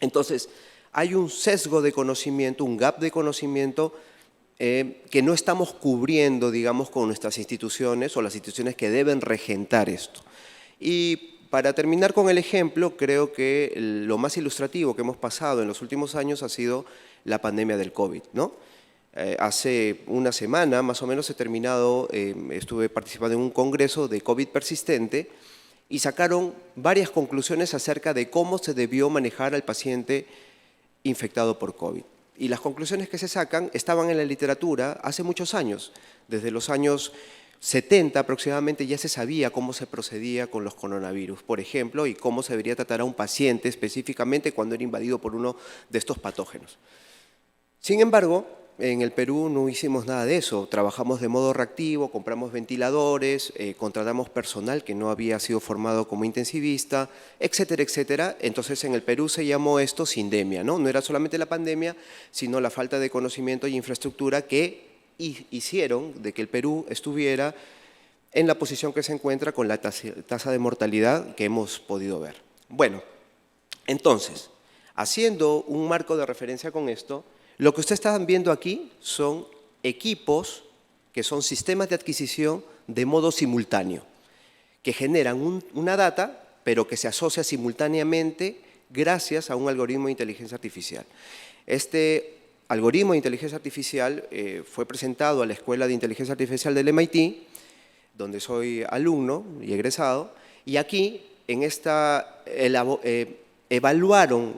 Entonces, hay un sesgo de conocimiento, un gap de conocimiento que no estamos cubriendo, digamos, con nuestras instituciones o las instituciones que deben regentar esto. Y para terminar con el ejemplo, creo que lo más ilustrativo que hemos pasado en los últimos años ha sido la pandemia del COVID, ¿no? Hace una semana más o menos he terminado, estuve participando en un congreso de COVID persistente y sacaron varias conclusiones acerca de cómo se debió manejar al paciente infectado por COVID. Y las conclusiones que se sacan estaban en la literatura hace muchos años. Desde los años 70 aproximadamente ya se sabía cómo se procedía con los coronavirus, por ejemplo, y cómo se debería tratar a un paciente específicamente cuando era invadido por uno de estos patógenos. Sin embargo, en el Perú no hicimos nada de eso, trabajamos de modo reactivo, compramos ventiladores, contratamos personal que no había sido formado como intensivista, etcétera, etcétera. Entonces en el Perú se llamó esto sindemia, ¿no? No era solamente la pandemia, sino la falta de conocimiento y infraestructura que hicieron de que el Perú estuviera en la posición que se encuentra con la tasa de mortalidad que hemos podido ver. Bueno, entonces, haciendo un marco de referencia con esto, lo que ustedes están viendo aquí son equipos que son sistemas de adquisición de modo simultáneo, que generan una data, pero que se asocia simultáneamente gracias a un algoritmo de inteligencia artificial. Este algoritmo de inteligencia artificial fue presentado a la Escuela de Inteligencia Artificial del MIT, donde soy alumno y egresado, y aquí en esta evaluaron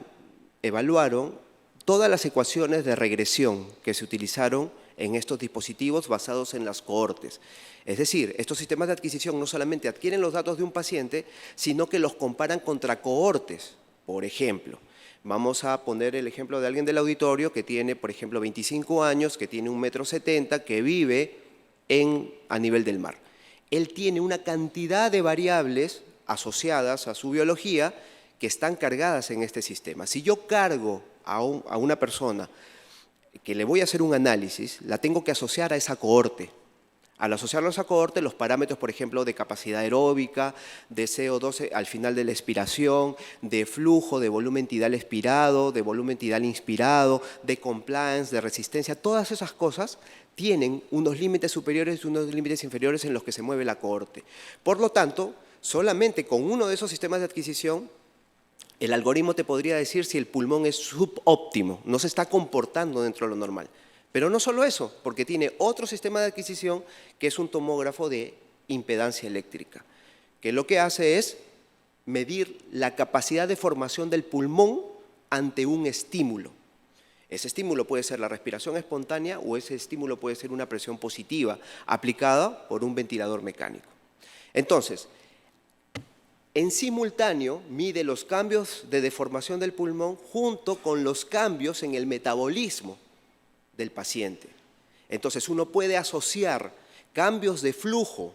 todas las ecuaciones de regresión que se utilizaron en estos dispositivos basados en las cohortes. Es decir, estos sistemas de adquisición no solamente adquieren los datos de un paciente, sino que los comparan contra cohortes. Por ejemplo, vamos a poner el ejemplo de alguien del auditorio que tiene, por ejemplo, 25 años, que tiene 1,70 m, que vive a nivel del mar. Él tiene una cantidad de variables asociadas a su biología que están cargadas en este sistema. Si yo cargo a una persona que le voy a hacer un análisis, la tengo que asociar a esa cohorte. Al asociarlo a esa cohorte, los parámetros, por ejemplo, de capacidad aeróbica, de CO2 al final de la expiración, de flujo, de volumen tidal expirado, de volumen tidal inspirado, de compliance, de resistencia, todas esas cosas tienen unos límites superiores y unos límites inferiores en los que se mueve la cohorte. Por lo tanto, solamente con uno de esos sistemas de adquisición el algoritmo te podría decir si el pulmón es subóptimo, no se está comportando dentro de lo normal. Pero no solo eso, porque tiene otro sistema de adquisición que es un tomógrafo de impedancia eléctrica, que lo que hace es medir la capacidad de formación del pulmón ante un estímulo. Ese estímulo puede ser la respiración espontánea o ese estímulo puede ser una presión positiva aplicada por un ventilador mecánico. Entonces, en simultáneo mide los cambios de deformación del pulmón junto con los cambios en el metabolismo del paciente. Entonces uno puede asociar cambios de flujo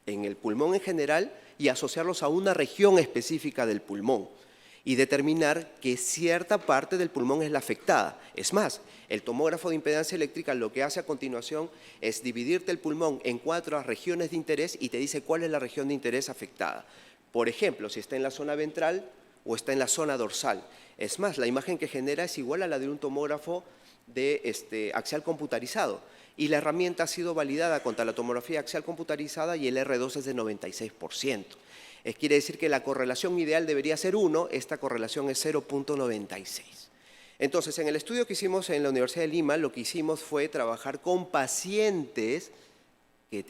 en el pulmón en general y asociarlos a una región específica del pulmón y determinar que cierta parte del pulmón es la afectada. Es más, el tomógrafo de impedancia eléctrica lo que hace a continuación es dividirte el pulmón en 4 regiones de interés y te dice cuál es la región de interés afectada. Por ejemplo, si está en la zona ventral o está en la zona dorsal. Es más, la imagen que genera es igual a la de un tomógrafo de axial computarizado y la herramienta ha sido validada contra la tomografía axial computarizada y el R2 es de 96%. Quiere decir que la correlación ideal debería ser 1, esta correlación es 0.96. Entonces, en el estudio que hicimos en la Universidad de Lima, lo que hicimos fue trabajar con pacientes que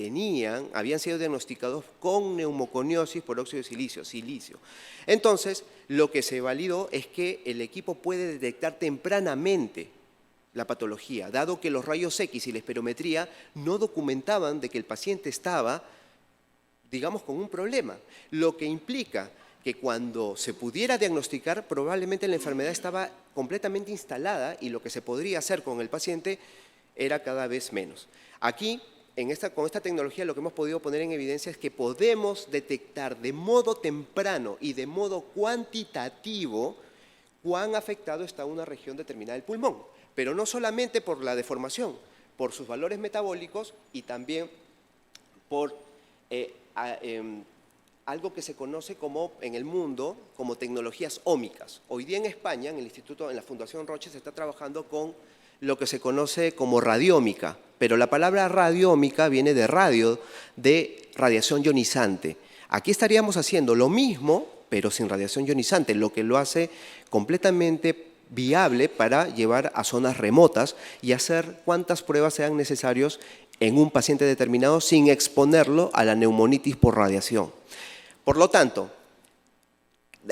habían sido diagnosticados con neumoconiosis por óxido de silicio. Entonces, lo que se validó es que el equipo puede detectar tempranamente la patología, dado que los rayos X y la espirometría no documentaban de que el paciente estaba, digamos, con un problema, lo que implica que cuando se pudiera diagnosticar, probablemente la enfermedad estaba completamente instalada y lo que se podría hacer con el paciente era cada vez menos. Aquí, con esta tecnología, lo que hemos podido poner en evidencia es que podemos detectar de modo temprano y de modo cuantitativo cuán afectado está una región determinada del pulmón, pero no solamente por la deformación, por sus valores metabólicos y también por algo que se conoce como en el mundo como tecnologías ómicas. Hoy día en España, en la Fundación Roche, se está trabajando con lo que se conoce como radiómica, pero la palabra radiómica viene de radio, de radiación ionizante. Aquí estaríamos haciendo lo mismo, pero sin radiación ionizante, lo que lo hace completamente viable para llevar a zonas remotas y hacer cuantas pruebas sean necesarias en un paciente determinado sin exponerlo a la neumonitis por radiación. Por lo tanto,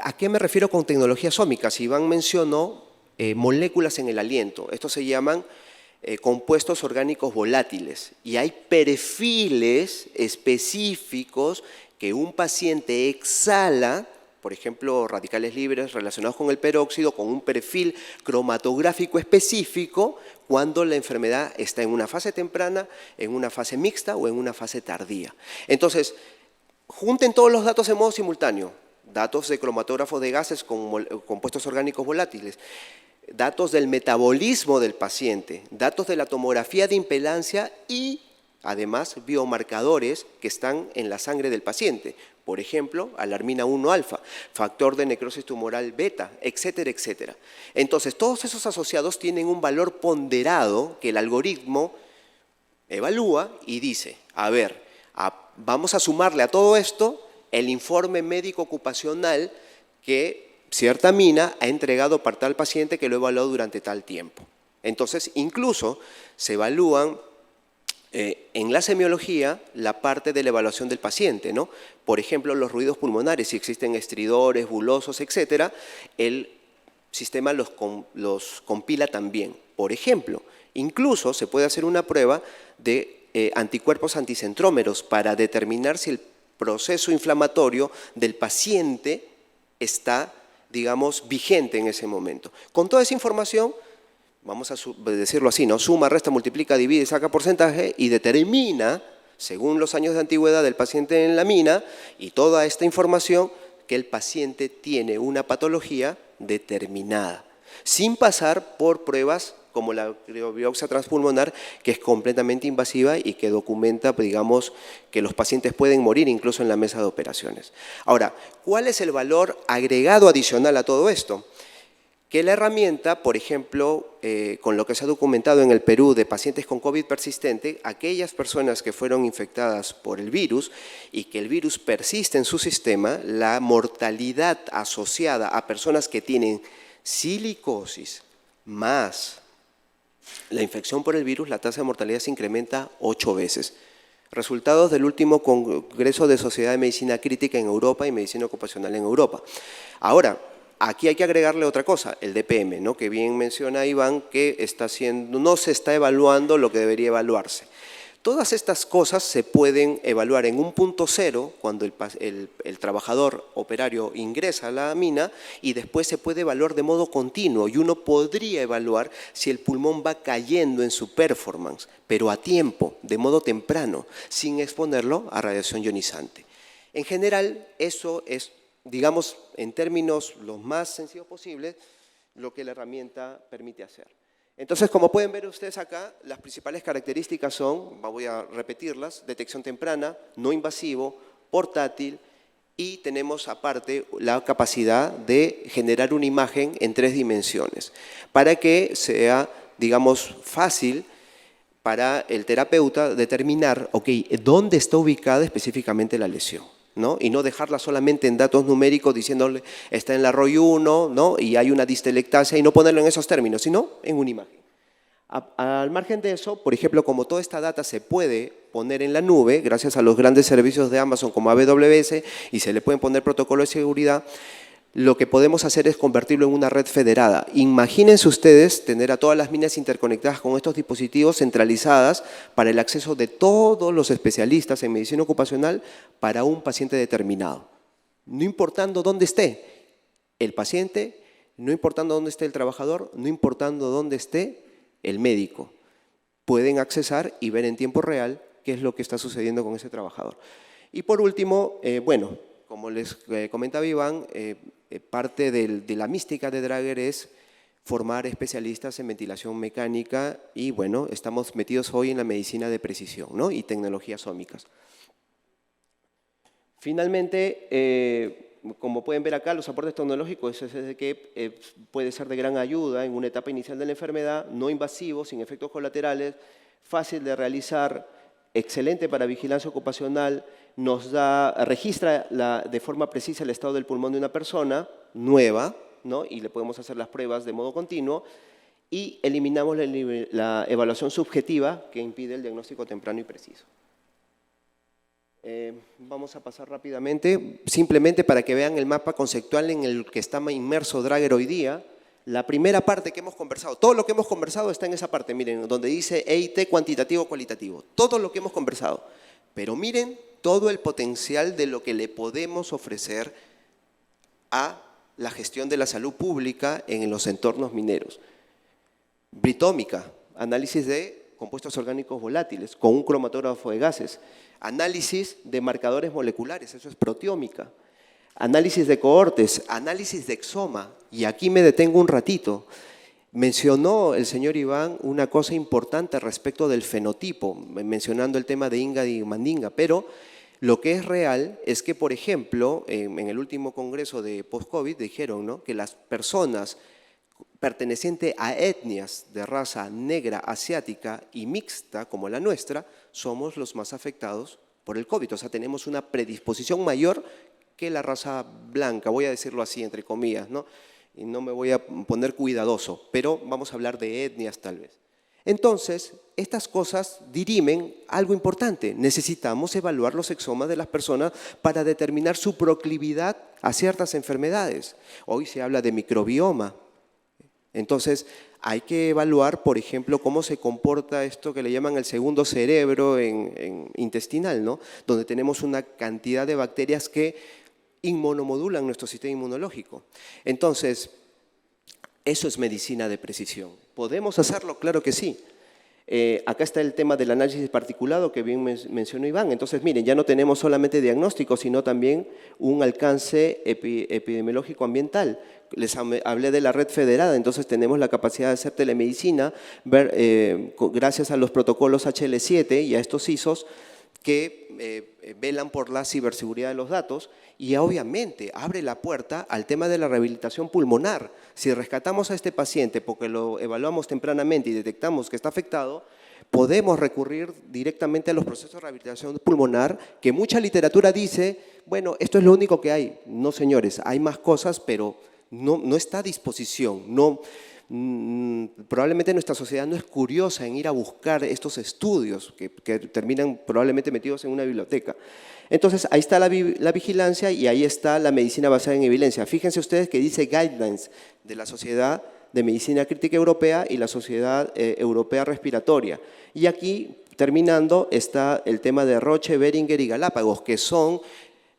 ¿a qué me refiero con tecnologías ómicas? Iván mencionó moléculas en el aliento. Estos se llaman compuestos orgánicos volátiles y hay perfiles específicos que un paciente exhala, por ejemplo, radicales libres relacionados con el peróxido, con un perfil cromatográfico específico cuando la enfermedad está en una fase temprana, en una fase mixta o en una fase tardía. Entonces, junten todos los datos en modo simultáneo, datos de cromatógrafos de gases con compuestos orgánicos volátiles, datos del metabolismo del paciente, datos de la tomografía de impedancia y además biomarcadores que están en la sangre del paciente, por ejemplo, alarmina 1-alfa, factor de necrosis tumoral beta, etcétera, etcétera. Entonces, todos esos asociados tienen un valor ponderado que el algoritmo evalúa y dice, a ver, vamos a sumarle a todo esto el informe médico ocupacional que cierta mina ha entregado para tal paciente que lo evaluó durante tal tiempo. Entonces, incluso se evalúan en la semiología la parte de la evaluación del paciente, ¿no? Por ejemplo, los ruidos pulmonares, si existen estridores, bulosos, etcétera, el sistema los compila también. Por ejemplo, incluso se puede hacer una prueba de anticuerpos anticentrómeros para determinar si el proceso inflamatorio del paciente está, digamos, vigente en ese momento. Con toda esa información, vamos a decirlo así, ¿no? Suma, resta, multiplica, divide, saca porcentaje y determina, según los años de antigüedad del paciente en la mina y toda esta información, que el paciente tiene una patología determinada, sin pasar por pruebas como la biopsia transpulmonar, que es completamente invasiva y que documenta, digamos, que los pacientes pueden morir incluso en la mesa de operaciones. Ahora, ¿cuál es el valor agregado adicional a todo esto? que la herramienta, por ejemplo, con lo que se ha documentado en el Perú de pacientes con COVID persistente, aquellas personas que fueron infectadas por el virus y que el virus persiste en su sistema, la mortalidad asociada a personas que tienen silicosis más la infección por el virus, la tasa de mortalidad se incrementa 8 veces. Resultados del último Congreso de Sociedad de Medicina Crítica en Europa y Medicina Ocupacional en Europa. Ahora, aquí hay que agregarle otra cosa, el DPM, ¿no? Que bien menciona Iván, que no se está evaluando lo que debería evaluarse. Todas estas cosas se pueden evaluar en un punto cero cuando el trabajador operario ingresa a la mina y después se puede evaluar de modo continuo y uno podría evaluar si el pulmón va cayendo en su performance, pero a tiempo, de modo temprano, sin exponerlo a radiación ionizante. En general, eso es, digamos, en términos los más sencillos posibles, lo que la herramienta permite hacer. Entonces, como pueden ver ustedes acá, las principales características son, voy a repetirlas, detección temprana, no invasivo, portátil y tenemos aparte la capacidad de generar una imagen en 3 dimensiones para que sea, digamos, fácil para el terapeuta determinar, ok, dónde está ubicada específicamente la lesión, ¿no? Y no dejarla solamente en datos numéricos diciéndole está en la ROI 1, ¿no? Y hay una distelectasia y no ponerlo en esos términos, sino en una imagen. Al margen de eso, por ejemplo, como toda esta data se puede poner en la nube, gracias a los grandes servicios de Amazon como AWS, y se le pueden poner protocolos de seguridad, lo que podemos hacer es convertirlo en una red federada. Imagínense ustedes tener a todas las minas interconectadas con estos dispositivos centralizadas para el acceso de todos los especialistas en medicina ocupacional para un paciente determinado. No importando dónde esté el paciente, no importando dónde esté el trabajador, no importando dónde esté el médico. Pueden accesar y ver en tiempo real qué es lo que está sucediendo con ese trabajador. Y por último, bueno, como les comentaba Iván, parte de la mística de Draeger es formar especialistas en ventilación mecánica y bueno, estamos metidos hoy en la medicina de precisión, ¿no? Y tecnologías ómicas. Finalmente, como pueden ver acá, los aportes tecnológicos es de que puede ser de gran ayuda en una etapa inicial de la enfermedad, no invasivo, sin efectos colaterales, fácil de realizar, excelente para vigilancia ocupacional, registra de forma precisa el estado del pulmón de una persona nueva, ¿no? Y le podemos hacer las pruebas de modo continuo y eliminamos la evaluación subjetiva que impide el diagnóstico temprano y preciso. Vamos a pasar rápidamente, simplemente para que vean el mapa conceptual en el que está inmerso Draeger hoy día. La primera parte que hemos conversado, todo lo que hemos conversado está en esa parte, miren, donde dice EIT cuantitativo, cualitativo, todo lo que hemos conversado. Pero miren todo el potencial de lo que le podemos ofrecer a la gestión de la salud pública en los entornos mineros. Britómica, análisis de compuestos orgánicos volátiles con un cromatógrafo de gases. Análisis de marcadores moleculares, eso es proteómica. Análisis de cohortes, análisis de exoma. Y aquí me detengo un ratito. Mencionó el señor Iván una cosa importante respecto del fenotipo, mencionando el tema de Inga y Mandinga, pero lo que es real es que, por ejemplo, en el último congreso de post-COVID dijeron, ¿no?, que las personas pertenecientes a etnias de raza negra, asiática y mixta, como la nuestra, somos los más afectados por el COVID. O sea, tenemos una predisposición mayor que la raza blanca, voy a decirlo así, entre comillas, ¿no? Y no me voy a poner cuidadoso, pero vamos a hablar de etnias tal vez. Entonces, estas cosas dirimen algo importante. Necesitamos evaluar los exomas de las personas para determinar su proclividad a ciertas enfermedades. Hoy se habla de microbioma. Entonces, hay que evaluar, por ejemplo, cómo se comporta esto que le llaman el segundo cerebro intestinal, ¿no? Donde tenemos una cantidad de bacterias que inmunomodulan nuestro sistema inmunológico. Entonces, eso es medicina de precisión. ¿Podemos hacerlo? Claro que sí. Acá está el tema del análisis particulado que bien mencionó Iván. Entonces, miren, ya no tenemos solamente diagnóstico, sino también un alcance epidemiológico ambiental. Les hablé de la red federada, entonces tenemos la capacidad de hacer telemedicina, gracias a los protocolos HL7 y a estos ISOs que velan por la ciberseguridad de los datos y obviamente abre la puerta al tema de la rehabilitación pulmonar. Si rescatamos a este paciente porque lo evaluamos tempranamente y detectamos que está afectado, podemos recurrir directamente a los procesos de rehabilitación pulmonar, que mucha literatura dice, bueno, esto es lo único que hay. No, señores, hay más cosas, pero no está a disposición. Probablemente nuestra sociedad no es curiosa en ir a buscar estos estudios que terminan probablemente metidos en una biblioteca. Entonces, ahí está la vigilancia y ahí está la medicina basada en evidencia. Fíjense ustedes que dice guidelines de la Sociedad de Medicina Crítica Europea y la Sociedad Europea Respiratoria. Y aquí, terminando, está el tema de Roche, Beringer y Galápagos, que son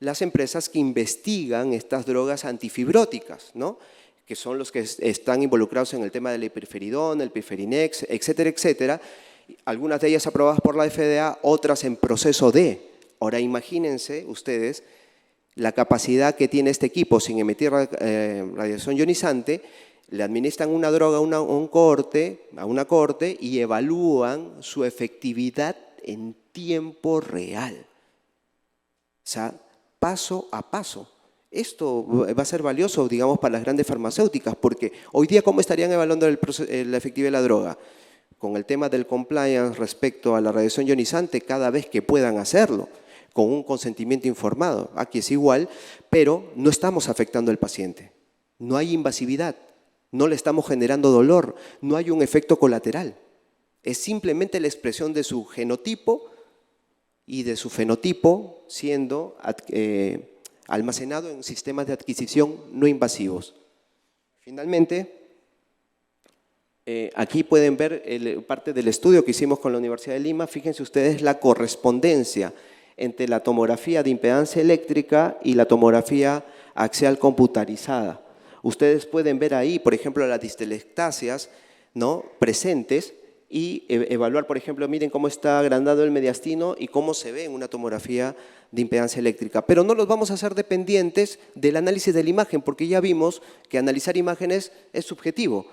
las empresas que investigan estas drogas antifibróticas, ¿no? Que son los que están involucrados en el tema del hiperferidón, el piferinex, etcétera, etcétera. Algunas de ellas aprobadas por la FDA, otras en proceso de. Ahora imagínense ustedes la capacidad que tiene este equipo sin emitir radiación ionizante, le administran una droga a una corte y evalúan su efectividad en tiempo real. O sea, paso a paso. Esto va a ser valioso, digamos, para las grandes farmacéuticas, porque hoy día, ¿cómo estarían evaluando la efectividad de la droga? Con el tema del compliance respecto a la radiación ionizante, cada vez que puedan hacerlo, con un consentimiento informado. Aquí es igual, pero no estamos afectando al paciente. No hay invasividad, no le estamos generando dolor, no hay un efecto colateral. Es simplemente la expresión de su genotipo y de su fenotipo siendo almacenado en sistemas de adquisición no invasivos. Finalmente, aquí pueden ver parte del estudio que hicimos con la Universidad de Lima. Fíjense ustedes la correspondencia entre la tomografía de impedancia eléctrica y la tomografía axial computarizada. Ustedes pueden ver ahí, por ejemplo, las distelectasias, ¿no?, presentes y evaluar, por ejemplo, miren cómo está agrandado el mediastino y cómo se ve en una tomografía de impedancia eléctrica. Pero no los vamos a hacer dependientes del análisis de la imagen, porque ya vimos que analizar imágenes es subjetivo.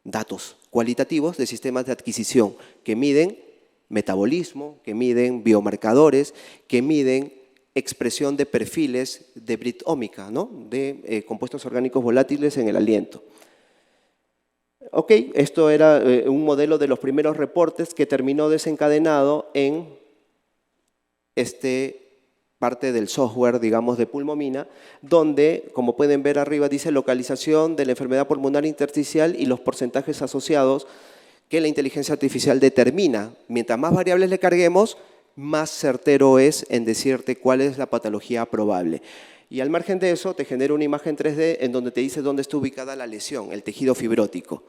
Datos cualitativos de sistemas de adquisición que miden metabolismo, que miden biomarcadores, que miden expresión de perfiles de britómica, ¿no?, de compuestos orgánicos volátiles en el aliento. Ok, esto era un modelo de los primeros reportes que terminó desencadenado en parte del software, digamos, de Pulmomina, donde, como pueden ver arriba, dice localización de la enfermedad pulmonar intersticial y los porcentajes asociados que la inteligencia artificial determina. Mientras más variables le carguemos, más certero es en decirte cuál es la patología probable. Y al margen de eso, te genera una imagen 3D en donde te dice dónde está ubicada la lesión, el tejido fibrótico.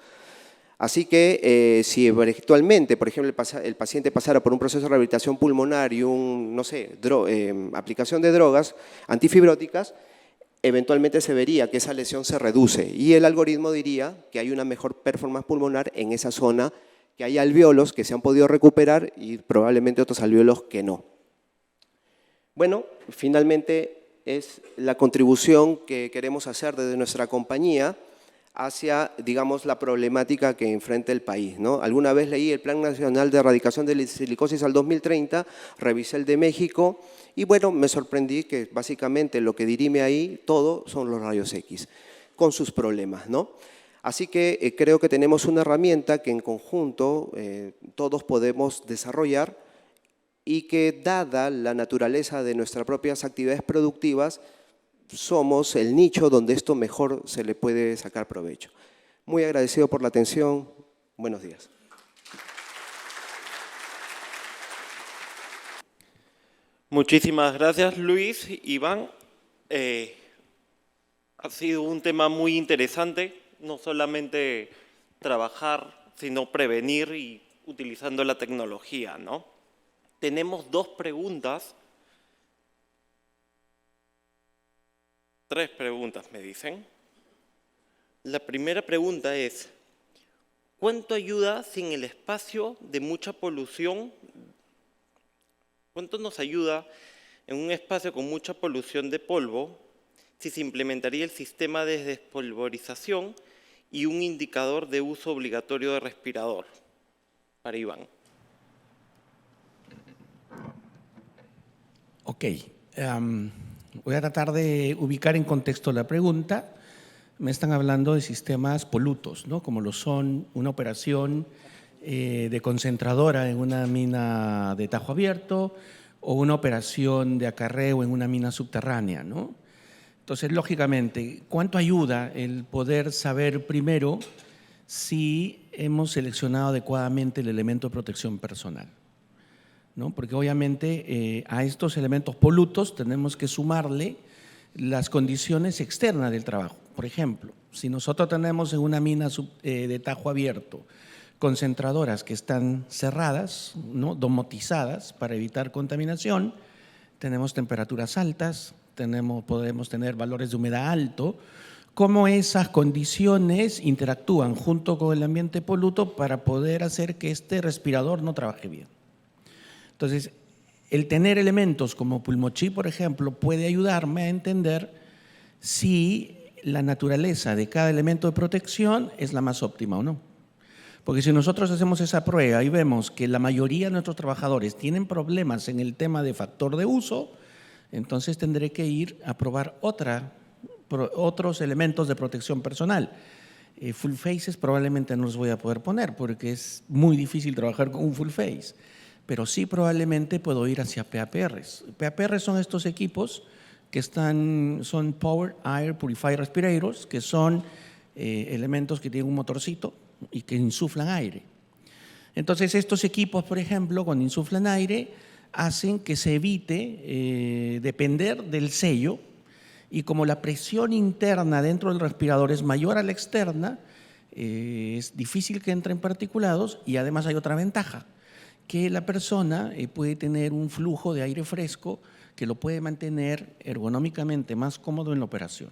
Así que si eventualmente, por ejemplo, el paciente pasara por un proceso de rehabilitación pulmonar y aplicación de drogas antifibróticas, eventualmente se vería que esa lesión se reduce y el algoritmo diría que hay una mejor performance pulmonar en esa zona, que hay alvéolos que se han podido recuperar y probablemente otros alvéolos que no. Bueno, finalmente es la contribución que queremos hacer desde nuestra compañía hacia, digamos, la problemática que enfrenta el país, ¿no? Alguna vez leí el Plan Nacional de Erradicación de la Silicosis al 2030, revisé el de México y, bueno, me sorprendí que básicamente lo que dirime ahí todo son los rayos X, con sus problemas, ¿no? Así que creo que tenemos una herramienta que en conjunto todos podemos desarrollar y que, dada la naturaleza de nuestras propias actividades productivas, somos el nicho donde esto mejor se le puede sacar provecho. Muy agradecido por la atención. Buenos días. Muchísimas gracias, Luis. Iván, ha sido un tema muy interesante, no solamente trabajar, sino prevenir y utilizando la tecnología, ¿no? Tenemos tres preguntas, me dicen. La primera pregunta es, ¿cuánto ayuda sin el espacio de mucha polución? ¿Cuánto nos ayuda en un espacio con mucha polución de polvo si se implementaría el sistema de despolvorización y un indicador de uso obligatorio de respirador? Para Iván. Ok. Voy a tratar de ubicar en contexto la pregunta. Me están hablando de sistemas polutos, ¿no? Como lo son una operación de concentradora en una mina de tajo abierto o una operación de acarreo en una mina subterránea, ¿no? Entonces, lógicamente, ¿cuánto ayuda el poder saber primero si hemos seleccionado adecuadamente el elemento de protección personal? ¿No? Porque obviamente a estos elementos polutos tenemos que sumarle las condiciones externas del trabajo. Por ejemplo, si nosotros tenemos en una mina de tajo abierto concentradoras que están cerradas, ¿no? Domotizadas para evitar contaminación, tenemos temperaturas altas, podemos tener valores de humedad alto, cómo esas condiciones interactúan junto con el ambiente poluto para poder hacer que este respirador no trabaje bien. Entonces, el tener elementos como Pulmochip, por ejemplo, puede ayudarme a entender si la naturaleza de cada elemento de protección es la más óptima o no. Porque si nosotros hacemos esa prueba y vemos que la mayoría de nuestros trabajadores tienen problemas en el tema de factor de uso, entonces tendré que ir a probar otros elementos de protección personal. Full faces probablemente no los voy a poder poner porque es muy difícil trabajar con un full face, pero sí probablemente puedo ir hacia PAPRs. PAPRs son estos equipos que son Power Air Purifier Respirators, que son elementos que tienen un motorcito y que insuflan aire. Entonces, estos equipos, por ejemplo, cuando insuflan aire, hacen que se evite depender del sello, y como la presión interna dentro del respirador es mayor a la externa, es difícil que entren particulados, y además hay otra ventaja, que la persona puede tener un flujo de aire fresco que lo puede mantener ergonómicamente más cómodo en la operación.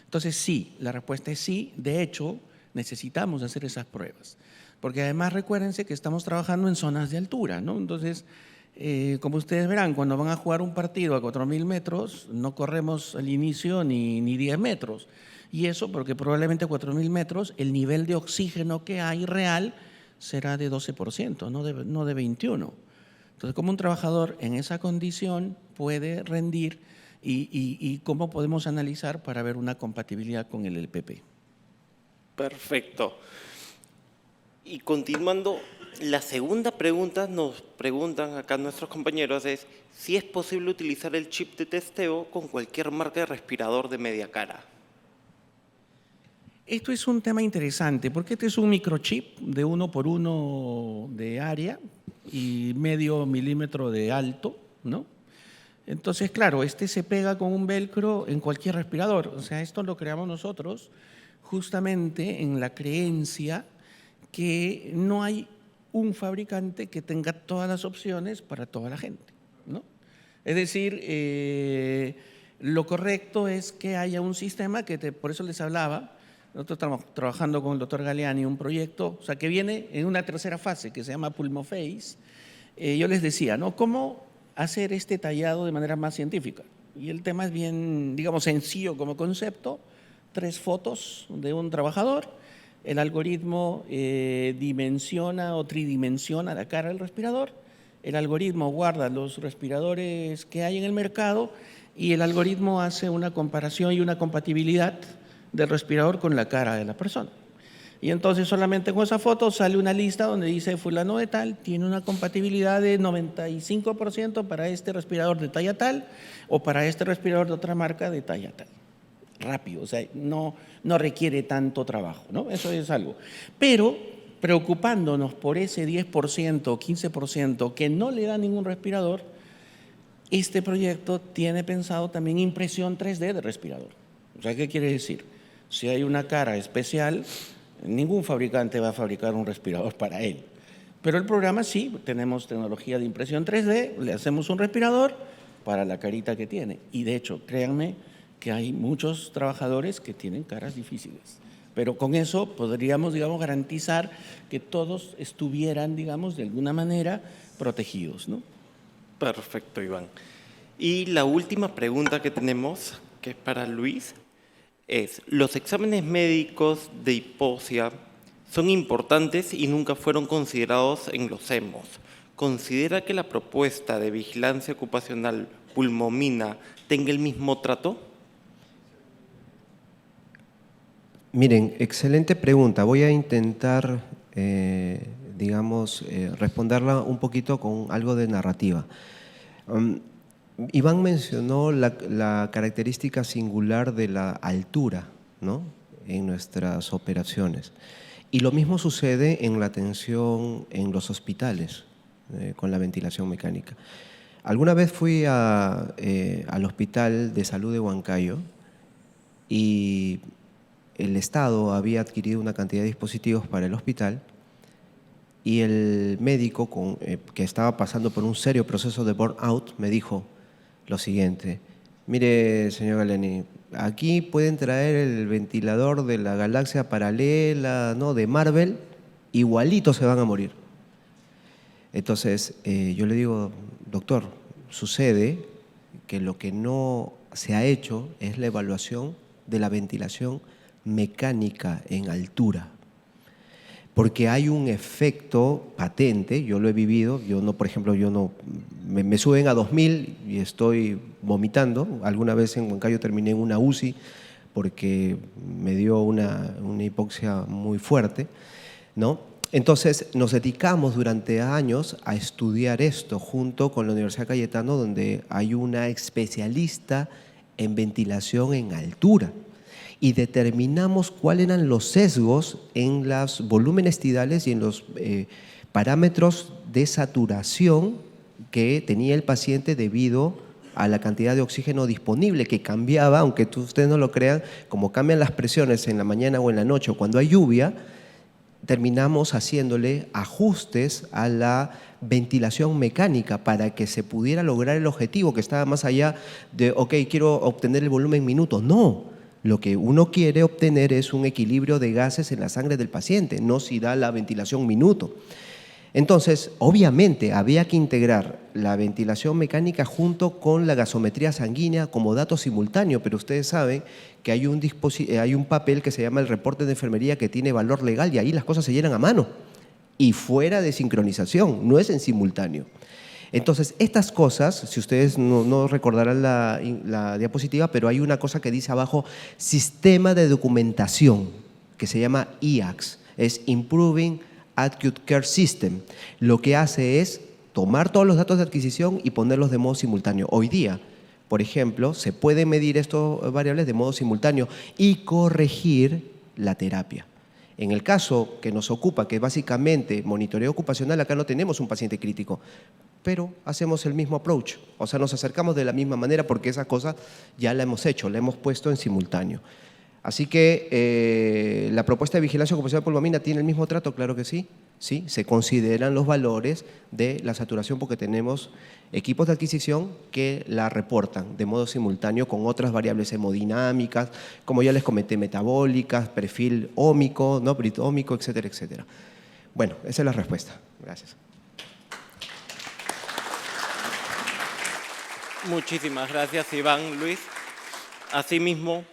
Entonces, sí, la respuesta es sí. De hecho, necesitamos hacer esas pruebas, porque además recuérdense que estamos trabajando en zonas de altura, ¿no? Entonces, como ustedes verán, cuando van a jugar un partido a 4.000 metros, no corremos al inicio ni 10 metros. Y eso porque probablemente a 4.000 metros el nivel de oxígeno que hay real será de 12%, no de 21%. Entonces, ¿cómo un trabajador en esa condición puede rendir y cómo podemos analizar para ver una compatibilidad con el LPP? Perfecto. Y continuando, la segunda pregunta nos preguntan acá nuestros compañeros es si es posible utilizar el chip de testeo con cualquier marca de respirador de media cara. Esto es un tema interesante porque este es un microchip de 1 por 1 de área y medio milímetro de alto, ¿no? Entonces, claro, este se pega con un velcro en cualquier respirador. O sea, esto lo creamos nosotros justamente en la creencia que no hay un fabricante que tenga todas las opciones para toda la gente, ¿no? Es decir, lo correcto es que haya un sistema por eso les hablaba. Nosotros estamos trabajando con el doctor Galeani un proyecto, o sea, que viene en una tercera fase que se llama Pulmoface. Yo les decía, ¿no? ¿Cómo hacer este tallado de manera más científica? Y el tema es bien, digamos, sencillo como concepto. 3 fotos de un trabajador. El algoritmo dimensiona o tridimensiona la cara del respirador. El algoritmo guarda los respiradores que hay en el mercado y el algoritmo hace una comparación y una compatibilidad del respirador con la cara de la persona. Y entonces solamente con esa foto sale una lista donde dice fulano de tal tiene una compatibilidad de 95% para este respirador de talla tal o para este respirador de otra marca de talla tal. Rápido, o sea, no requiere tanto trabajo, ¿no? Eso es algo. Pero preocupándonos por ese 10% o 15% que no le da ningún respirador, este proyecto tiene pensado también impresión 3D de respirador. O sea, ¿qué quiere decir? Si hay una cara especial, ningún fabricante va a fabricar un respirador para él. Pero el programa sí, tenemos tecnología de impresión 3D, le hacemos un respirador para la carita que tiene. Y de hecho, créanme que hay muchos trabajadores que tienen caras difíciles. Pero con eso podríamos, digamos, garantizar que todos estuvieran, digamos, de alguna manera protegidos, ¿no? Perfecto, Iván. Y la última pregunta que tenemos, que es para Luis, es: los exámenes médicos de hipoxia son importantes y nunca fueron considerados en los EMOS. ¿considera que la propuesta de vigilancia ocupacional Pulmomina tenga el mismo trato? Miren, excelente pregunta. Voy a intentar, responderla un poquito con algo de narrativa. Iván mencionó la característica singular de la altura, ¿no?, en nuestras operaciones. Y lo mismo sucede en la atención en los hospitales, con la ventilación mecánica. Alguna vez fui al Hospital de Salud de Huancayo y el Estado había adquirido una cantidad de dispositivos para el hospital y el médico que estaba pasando por un serio proceso de burnout me dijo lo siguiente: mire, señor Galliani, aquí pueden traer el ventilador de la galaxia paralela, ¿no?, de Marvel, igualitos se van a morir. Entonces yo le digo, doctor, sucede que lo que no se ha hecho es la evaluación de la ventilación mecánica en altura, porque hay un efecto patente, yo lo he vivido, por ejemplo, me suben a 2000 y estoy vomitando. Alguna vez en Huancayo terminé en una UCI porque me dio una hipoxia muy fuerte, ¿no? Entonces nos dedicamos durante años a estudiar esto junto con la Universidad Cayetano, donde hay una especialista en ventilación en altura, y determinamos cuáles eran los sesgos en los volúmenes tidales y en los parámetros de saturación que tenía el paciente debido a la cantidad de oxígeno disponible, que cambiaba, aunque ustedes no lo crean, como cambian las presiones en la mañana o en la noche o cuando hay lluvia. Terminamos haciéndole ajustes a la ventilación mecánica para que se pudiera lograr el objetivo, que estaba más allá de, ok, quiero obtener el volumen minuto. No, lo que uno quiere obtener es un equilibrio de gases en la sangre del paciente, no si da la ventilación minuto. Entonces, obviamente, había que integrar la ventilación mecánica junto con la gasometría sanguínea como dato simultáneo, pero ustedes saben que hay un papel que se llama el reporte de enfermería que tiene valor legal y ahí las cosas se llenan a mano y fuera de sincronización, no es en simultáneo. Entonces, estas cosas, si ustedes no recordarán la diapositiva, pero hay una cosa que dice abajo, sistema de documentación, que se llama IACS, es Improving Acute Care System. Lo que hace es tomar todos los datos de adquisición y ponerlos de modo simultáneo. Hoy día, por ejemplo, se pueden medir estos variables de modo simultáneo y corregir la terapia. En el caso que nos ocupa, que es básicamente monitoreo ocupacional, acá no tenemos un paciente crítico, pero hacemos el mismo approach, o sea, nos acercamos de la misma manera porque esa cosa ya la hemos hecho, la hemos puesto en simultáneo. Así que la propuesta de vigilancia ocupacional Pulmomina tiene el mismo trato, claro que sí, sí, se consideran los valores de la saturación porque tenemos equipos de adquisición que la reportan de modo simultáneo con otras variables hemodinámicas, como ya les comenté, metabólicas, perfil ómico, ¿no?, britómico, etcétera, etcétera. Bueno, esa es la respuesta. Gracias. Muchísimas gracias, Iván, Luis. Asimismo,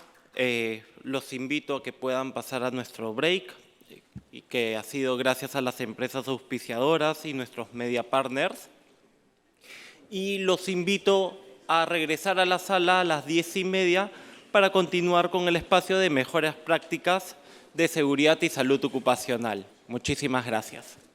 los invito a que puedan pasar a nuestro break, y que ha sido gracias a las empresas auspiciadoras y nuestros media partners. Y los invito a regresar a la sala a las 10:30 para continuar con el espacio de mejores prácticas de seguridad y salud ocupacional. Muchísimas gracias.